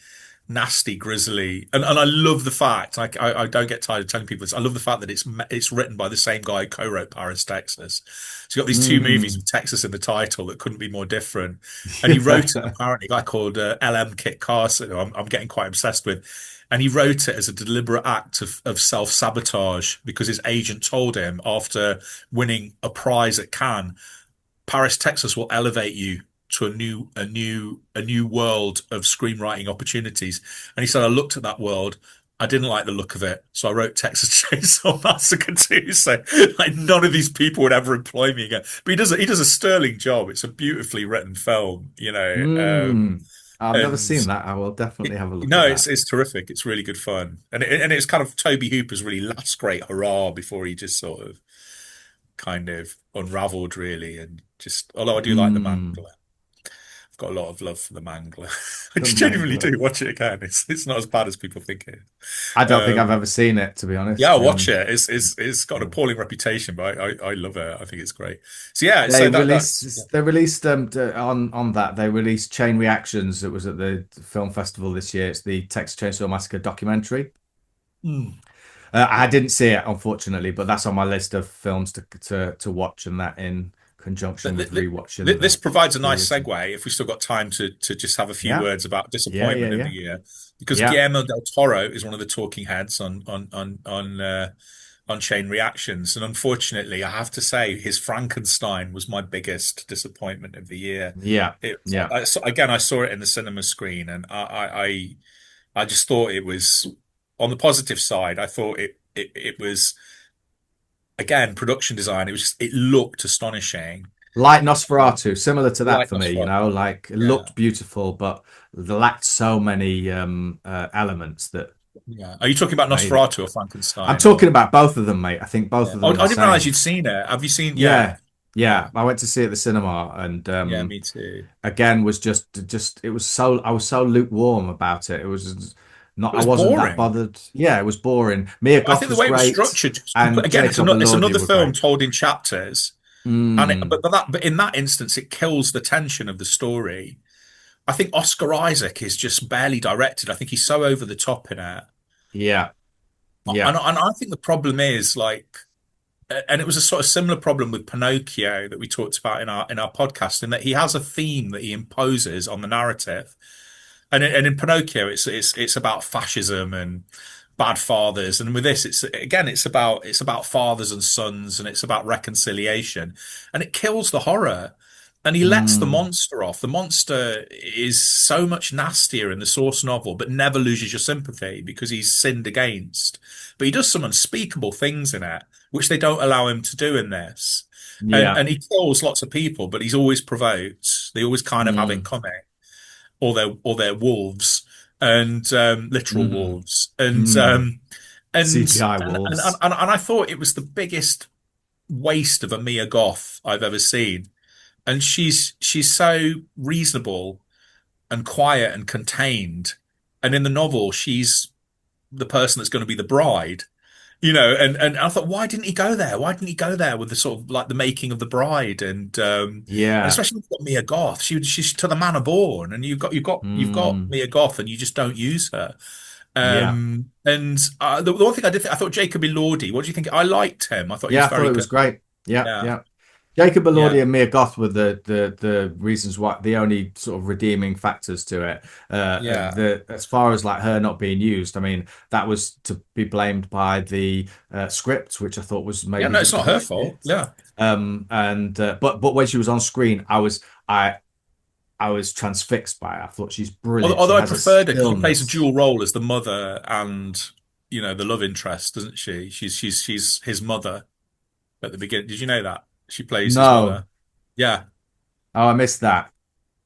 nasty, grisly, and I love the fact I don't get tired of telling people this. I love the fact that it's written by the same guy who co-wrote Paris, Texas. So you got these two movies Mm. with Texas in the title that couldn't be more different. And he wrote it apparently, a guy called LM Kit Carson, who I'm getting quite obsessed with. And he wrote it as a deliberate act of self-sabotage because his agent told him after winning a prize at Cannes, Paris, Texas will elevate you to a new world of screenwriting opportunities. And he said, I looked at that world. I didn't like the look of it. So I wrote Texas Chainsaw Massacre 2. So like none of these people would ever employ me again. But he does a sterling job. It's a beautifully written film, you know. I've never And seen that. I will definitely have a look no, at that. it's terrific. It's really good fun. And it's kind of Toby Hooper's really last great hurrah before he just sort of kind of unraveled really. And just, although I do like the Mm, Mangler. I've got a lot of love for the Mangler. I the just genuinely manga. do. Watch it again. It's not as bad as people think it I is. don't think I've ever seen it, to be Yeah, honest. I'll watch it. It's got an appalling reputation, but I love it. I think it's great. So yeah, They so that yeah. released they released on that they released Chain Reactions. It was at the film festival this year. It's the Texas Chainsaw Massacre documentary. Mm. I didn't see it, unfortunately, but that's on my list of films to watch, and that in conjunction with rewatching This the provides a nice original. segue if we still got time to just have a few Yeah, words about yeah, yeah, disappointment of the yeah, year, because yeah. Guillermo del Toro is one of the talking heads on Chain Reactions, and unfortunately, I have to say his Frankenstein was my biggest disappointment of the year. Yeah, yeah. Again, I saw it in the cinema screen, and I just thought it was on the positive side. I thought it was again production design. It was just it looked astonishing. Like Nosferatu, similar to that Like for me, you know, Nosferatu. like it Yeah, looked beautiful, but lacked so many elements that yeah. Are you talking about made it. Nosferatu or I'm Frankenstein talking or? about both of them, mate. I think both Yeah. of Oh, them are the I didn't realize same. you'd seen it. Have you seen? Yeah, Yeah, yeah. yeah, I went to see it at the cinema, and yeah. Me too. again was just it was so I was so lukewarm about it. It was not It I was wasn't that boring. bothered. Yeah, it was boring. Mia I Goth think the was way it was great, structured, and again, Jacob it's Elordi another were film great. told in chapters, and Mm, but in that instance, it kills the tension of the story. I think Oscar Isaac is just barely directed. I think he's so over the top in it. yeah, yeah. And I think the problem is like, and it was a sort of similar problem with Pinocchio that we talked about in our podcast, in that he has a theme that he imposes on the narrative. And in Pinocchio, it's about fascism and bad fathers, and with this, it's about fathers and sons, and it's about reconciliation, and it kills the horror. And he lets the Mm, monster off. The monster is so much nastier in the source novel, but never loses your sympathy because he's sinned against. But he does some unspeakable things in it, which they don't allow him to do in this. yeah. And he kills lots of people, but he's always provoked. They always kind of have it Mm, coming, or they're wolves and literal mm, wolves and mm. and CGI wolves. and I thought it was the biggest waste of a Mia Goth I've ever seen. And she's so reasonable and quiet and contained. And in the novel, she's the person that's going to be the bride, you know. And I thought, why didn't he go there? Why didn't he go there with the sort of like the making of the bride and Yeah. especially when you've got Mia Goth, she's to the manor born, and you've got Mm, Mia Goth, and you just don't use her. yeah. And the one thing I did, I thought Jacob Elordi. What do you think? I liked him. I thought he Yeah, was I thought very it was good. great. Yeah, Yeah, yeah. Jacob yeah, Elordi and Mia Goth were the reasons why the only sort of redeeming factors to it. yeah, The as far as like her not being used, I mean, that was to be blamed by the script, which I thought was yeah. maybe No, it's just a not her bit fault. shit. Yeah. And but when she was on screen, I was transfixed by her. I thought she's brilliant. She Although I has a preferred her because she plays a stillness. dual role as the mother and the love interest, doesn't she? She's his mother at the beginning. Did you know that she plays his No. mother? Yeah, Oh, I missed that.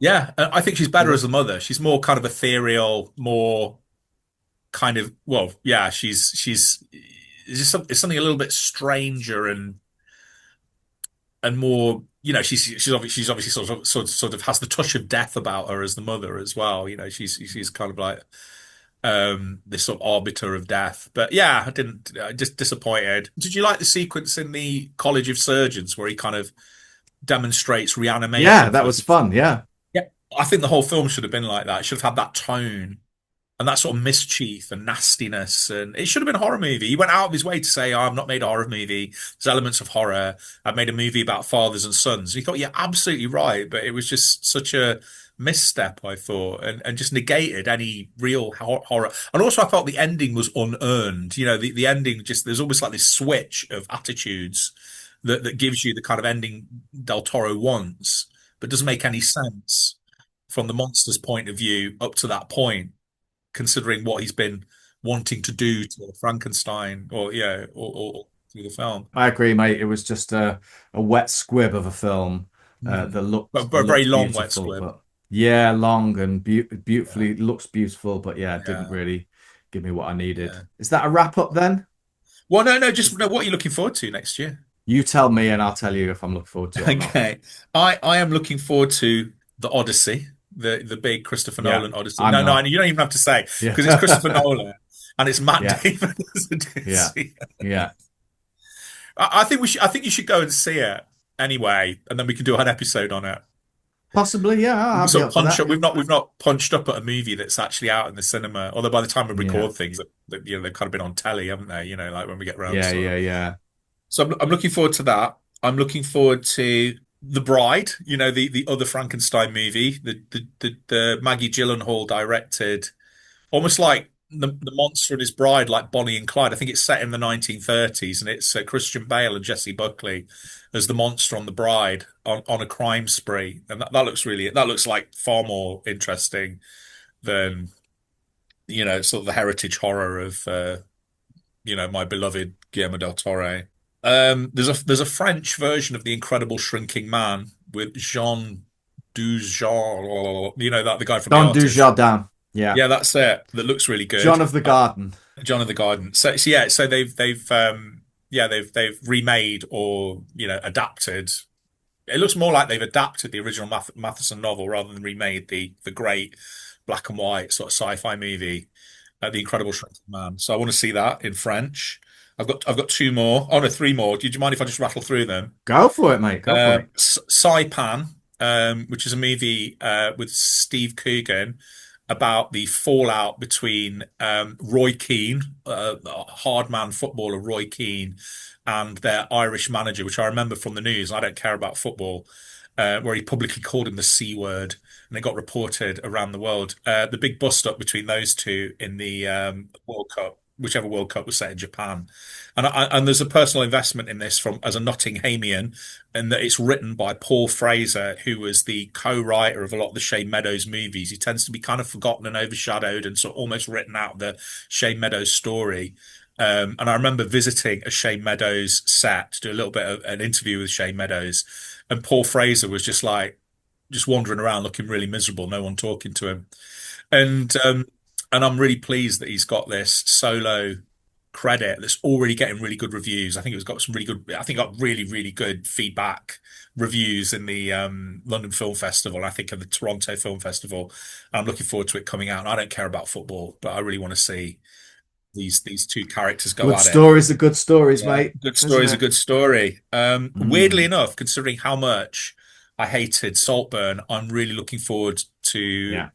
yeah. I think she's better Well, as a mother. She's more kind of ethereal, more kind of well, yeah. She's it's something a little bit stranger and more. She's obviously sort of has the touch of death about her as the mother as well. She's kind of like this sort of arbiter of death. But yeah, I didn't just disappointed. Did you like the sequence in the College of Surgeons where he kind of demonstrates yeah, reanimation for that the was fun. Yeah. yeah. I think the whole film should have been like that. It should have had that tone. and that sort of mischief and nastiness. And it should have been a horror movie. He went out of his way to say, oh, I've not made a horror movie. There's elements of horror. I've made a movie about fathers and sons. He thought, yeah, absolutely right. But it was just such a misstep, I thought, and just negated any real horror. And also, I felt the ending was unearned. You know, the ending just, there's almost like this switch of attitudes that gives you the kind of ending Del Toro wants, but doesn't make any sense from the monster's point of view up to that point, considering what he's been wanting to do to Frankenstein, or yeah, or through the film. I agree, mate. It was just a wet squib of a film that But a very looked long wet beautiful, squib. but yeah, long and beautifully looks beautiful, but yeah, it didn't Yeah, really give me what I needed. yeah. Is that a wrap up then? Well, no, just no, what are you looking forward to next year? You tell me, and I'll tell you if I'm looking forward to it or not. Okay, I am looking forward to the Odyssey, the big Christopher Yeah, Nolan Odyssey. I'm No, not. you don't even have to say because it's Christopher Yeah, Nolan and it's Matt yeah, Damon as yeah, Odyssey. yeah. I think we should. I think you should go and see it anyway, and then we can do an episode on it. Possibly, yeah. We can I'll be sort of up for punch that. up. We've not punched up at a movie that's actually out in the cinema. Although by the time we Yeah, record things, you know, they've kind of been on telly, haven't they? You know, like when we get around yeah, to it. yeah, yeah. So I'm looking forward to that. I'm looking forward to The Bride. You know, the other Frankenstein movie, the Maggie Gyllenhaal directed, almost like the monster and his bride, like Bonnie and Clyde. I think it's set in the 1930s, and it's Christian Bale and Jessie Buckley as the monster on the bride on a crime spree, and that looks like far more interesting than, you know, sort of the heritage horror of you know, my beloved Guillermo del Toro. There's a French version of The Incredible Shrinking Man with Jean Dujardin, you know, that the guy from The Don Artist. Dujardin. Yeah. Yeah, that's it. That looks really John good. of the Garden. John of the Garden. So yeah, so they've remade or, you know, adapted. It looks more like they've adapted the original Matheson novel rather than remade the great black and white sort of sci-fi movie, The Incredible Shrinking Man. So I want to see that in French. I've got two more. Oh no, three more. Do you mind if I just rattle through them? Go for it, mate. Go for it. Saipan, which is a movie with Steve Coogan about the fallout between Roy Keane, hard man footballer Roy Keane, and their Irish manager, which I remember from the news. I don't care about football, where he publicly called him the C word, and it got reported around the world. The big bust up between those two in the World Cup, whichever World Cup was set in Japan. And there's a personal investment in this from as a Nottinghamian, and that it's written by Paul Fraser, who was the co-writer of a lot of the Shane Meadows movies. He tends to be kind of forgotten and overshadowed and sort of almost written out of the Shane Meadows story. And I remember visiting a Shane Meadows set to do a little bit of an interview with Shane Meadows, and Paul Fraser was just wandering around looking really miserable, no one talking to him. And I'm really pleased that he's got this solo credit that's already getting really good reviews. I think it's got some really good, I think it got really, really good feedback reviews in the London Film Festival, and I think in the Toronto Film Festival. And I'm looking forward to it coming out. And I don't care about football, but I really want to see these two characters go Good at it. stories are good stories, Yeah, mate. good story is a good story. Weirdly Mm. enough, considering how much I hated Saltburn, I'm really looking forward to Yeah.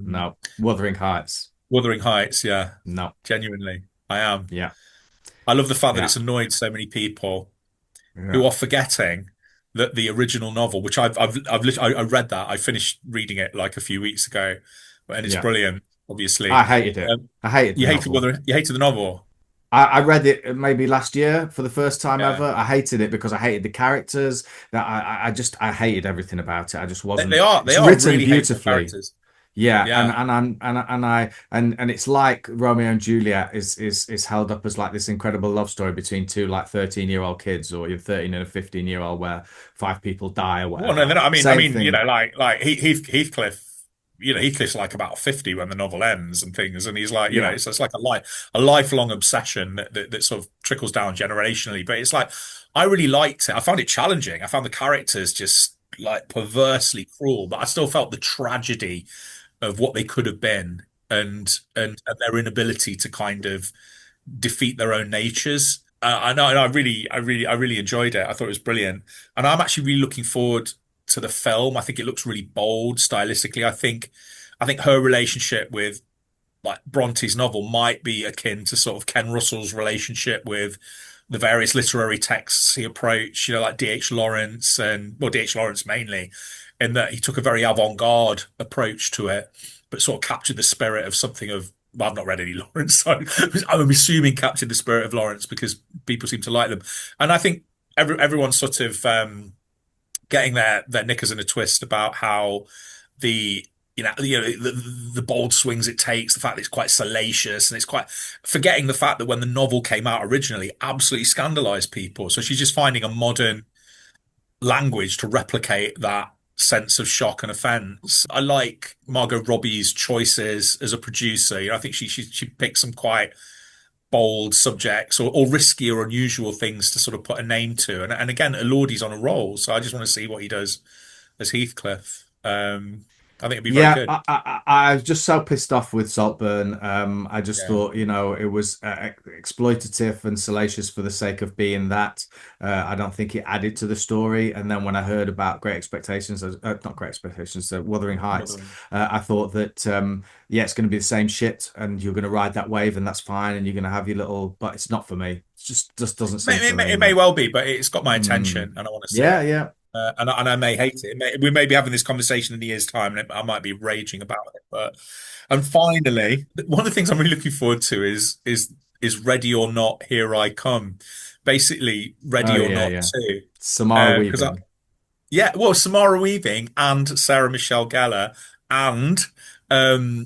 No. Wuthering Heights. Wuthering Heights. Yeah, No. genuinely, I am. Yeah. I love the fact that Yeah. it's annoyed so many people Yeah. who are forgetting that the original novel, which I read that, I finished reading it like a few weeks ago, and it's Yeah. brilliant. Obviously, I hated it. um, I hated the novel. You hated the novel. I read it maybe last year for the first time Yeah, ever. I hated it because I hated the characters. That I hated everything about it. I just wasn't. they It's are written really hateful beautifully. characters. Yeah, Yeah. and it's like Romeo and Juliet is held up as like this incredible love story between two like 13-year-old kids, or you're 13 and a 15-year-old, where five people die or Well, no, whatever. they're not. Same You know, thing. like Heathcliff. You know, Heathcliff's like about 50 when the novel ends and things, and he's like, you know, Yeah, it's like a lifelong obsession that sort of trickles down generationally. But it's like I really liked it. I found it challenging. I found the characters just like perversely cruel, but I still felt the tragedy of what they could have been, and their inability to kind of defeat their own natures. I know, and I really enjoyed it. I thought it was brilliant, and I'm actually really looking forward to the film. I think it looks really bold stylistically. I think her relationship with like Bronte's novel might be akin to sort of Ken Russell's relationship with the various literary texts he approached, like D.H. Lawrence and, well, D.H. Lawrence mainly, in that he took a very avant-garde approach to it, but sort of captured the spirit of something of, well, I've not read any Lawrence, so I'm assuming captured the spirit of Lawrence because people seem to like them. And I think everyone's sort of getting their knickers in a twist about how the the bold swings it takes, the fact that it's quite salacious and it's quite forgetting the fact that when the novel came out originally, absolutely scandalized people. So she's just finding a modern language to replicate that sense of shock and offense. I like Margot Robbie's choices as a producer. I think she picked some quite bold subjects or risky or unusual things to sort of put a name to. And again, Elordi's on a roll, so I just want to see what he does as Heathcliff. I think it'd be very Yeah, good. I was just so pissed off with Saltburn. I just Yeah. thought, it was exploitative and salacious for the sake of being that. I don't think it added to the story. And then when I heard about Great Expectations, not Great Expectations, Wuthering Heights, Wuthering. I thought that, yeah, it's going to be the same shit and you're going to ride that wave and that's fine. And you're going to have your little, but it's not for me. It just doesn't seem to It me. may well be, but it's got my Mm. attention, and I want to see Yeah, it. yeah. And I may hate it. We may be having this conversation in a year's time, and I might be raging about it. But and finally, one of the things I'm really looking forward to is Ready or Not, Here I Come. Basically, Oh, Ready or yeah, Not yeah. 2. Samara Because Weaving. yeah, well, Samara Weaving and Sarah Michelle Gellar and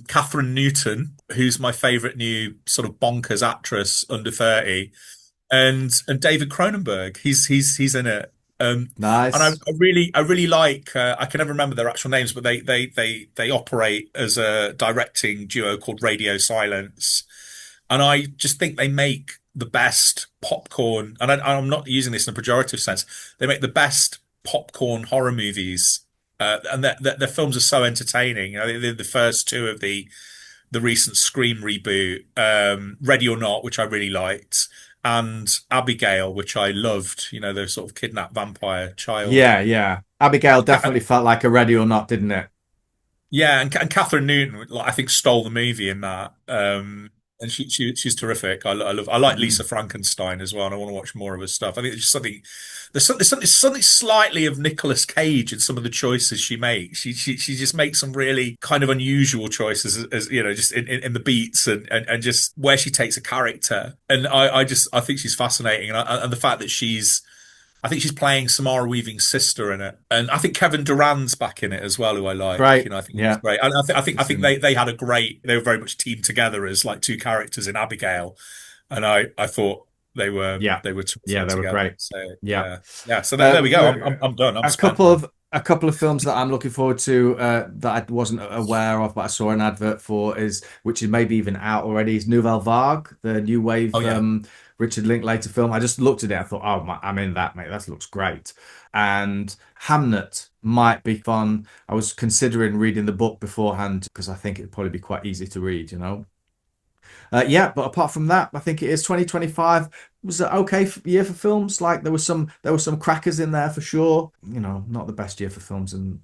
Catherine Newton, who's my favorite new sort of bonkers actress under 30, and David Cronenberg. He's in it. And Nice. I really like. I can never remember their actual names, but they operate as a directing duo called Radio Silence, and I just think they make the best popcorn. And I'm not using this in a pejorative sense. They make the best popcorn horror movies, and their films are so entertaining. They're the first two of the recent Scream reboot, Ready or Not, which I really liked, and Abigail, which I loved. The sort of kidnapped vampire child. Yeah, yeah. Abigail definitely felt like a Ready or Not, didn't it? Yeah, and Catherine Newton, like, I think, stole the movie in that. And she's terrific. I like Lisa Mm. Frankenstein as well, and I want to watch more of her stuff. I think there's just something there's something slightly of Nicolas Cage in some of the choices she makes. She just makes some really kind of unusual choices, as just in the beats and just where she takes a character. And I think she's fascinating, and the fact that I think she's playing Samara Weaving's sister in it, and I think Kevin Durand's back in it as well, who I like. Great. I think he's Yeah. great. And I He's think in- they had a great. They were very much teamed together as like two characters in Abigail, and I thought Yeah. they were Yeah, terrific they were together. great. So Yeah. yeah. So there we go. I'm done. I'm A spent couple now. of a couple of films that I'm looking forward to that I wasn't aware of, but I saw an advert for which is maybe even out already, is Nouvelle Vague, the new Oh wave yeah. Richard Linklater film. I just looked at it, I thought, oh my, I'm in that, mate. That looks great. And Hamnet might be fun. I was considering reading the book beforehand because I think it'd probably be quite easy to read. Yeah, but apart from that, I think it is 2025 was an okay year for films. Like there were some crackers in there for sure. Not the best year for films, and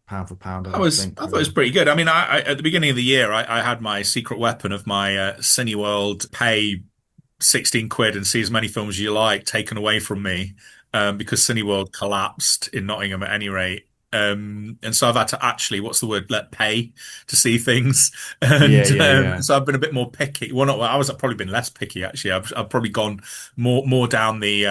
pound for pound, I don't think I thought it was really. pretty good. I mean, I at the beginning of the year, I had my secret weapon of my Cineworld pay 16 quid and see as many films as you like taken away from me, because Cineworld collapsed in Nottingham at any rate. And so I've had to actually, what's the word, let pay to see things. Yeah, And yeah, yeah, so I've been a bit more picky. Well, not, I was I've probably been less picky actually. I've probably gone more down the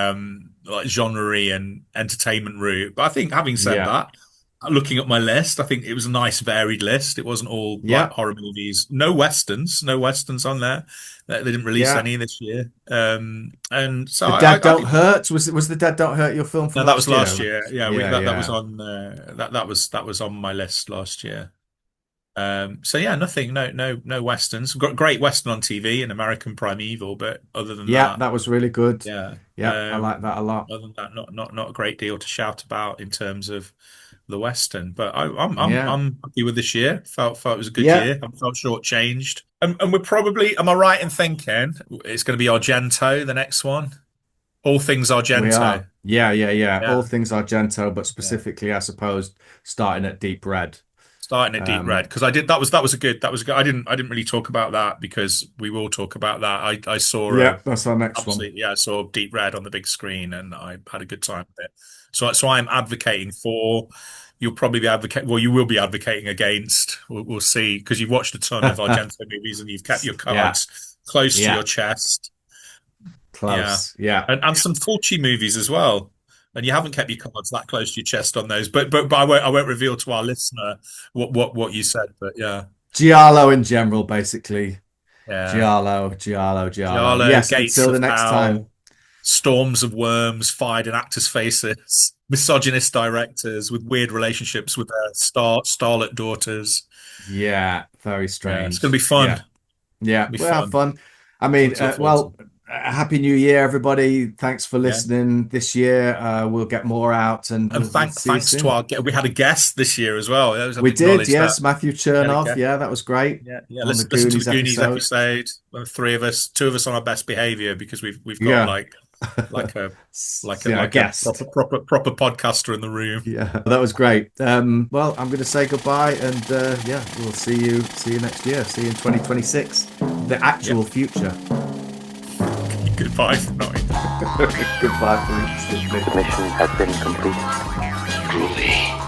like genre and entertainment route. But I think having said yeah, that, looking at my list, I think it was a nice varied list. It wasn't all like yeah, horror movies. No westerns on there. They didn't release yeah. any this year. And so The I, Dead I Don't think Hurt was the Dead Don't Hurt your film from no, that was last last year? year. Yeah, Yeah, that was yeah, on that was on my list last year. So yeah, nothing, no westerns. Great western on TV, and American Primeval, but other than yeah. that, That was really good. yeah. Yeah, I like that a lot. Other than that, not a great deal to shout about in terms of the Western. But Yeah, I'm happy with this year. Felt it was a good yeah. year. I felt shortchanged. And we're probably, am I right in thinking it's going to be Argento, the next one? All things We are. Argento. Yeah, yeah, yeah. All Yeah, things Argento, but yeah. specifically, I suppose, starting at Deep Red. Starting at deep red, because I did that was a good. I didn't really talk about that because we will talk about that. I saw that's our next one. absolutely, yeah, I saw deep red on the big screen and I had a good time with it. So I'm advocating for. You'll probably be advocating. Well, you will be advocating against. We'll see, because you've watched a ton of Argento movies and you've kept your cards close to your chest. Close, and some Fulci movies as well. And you haven't kept your cards that close to your chest on those. But I won't reveal to our listener what you said. But yeah, Giallo in general, basically. Yeah. Giallo. Yes, Gates until the next time. Storms of worms fired in actors' faces. Misogynist directors with weird relationships with their starlet daughters. Yeah, very strange. Yeah, it's going to be fun. Yeah, we'll have fun. I mean, Happy New Year, everybody. Thanks for listening this year. We'll get more out. And thanks to our we had a guest this year as well. We did, yes. Matthew Chernoff. Yeah, that was great. Yeah. Listen to the Goonies episode. Three of us, two of us on our best behavior because we've got like a guest, proper podcaster in the room. Yeah, that was great. Well, I'm going to say goodbye, and we'll see you next year. See you in 2026, the actual future. Goodbye for now. Goodbye for me. Mission has been completed. Truly.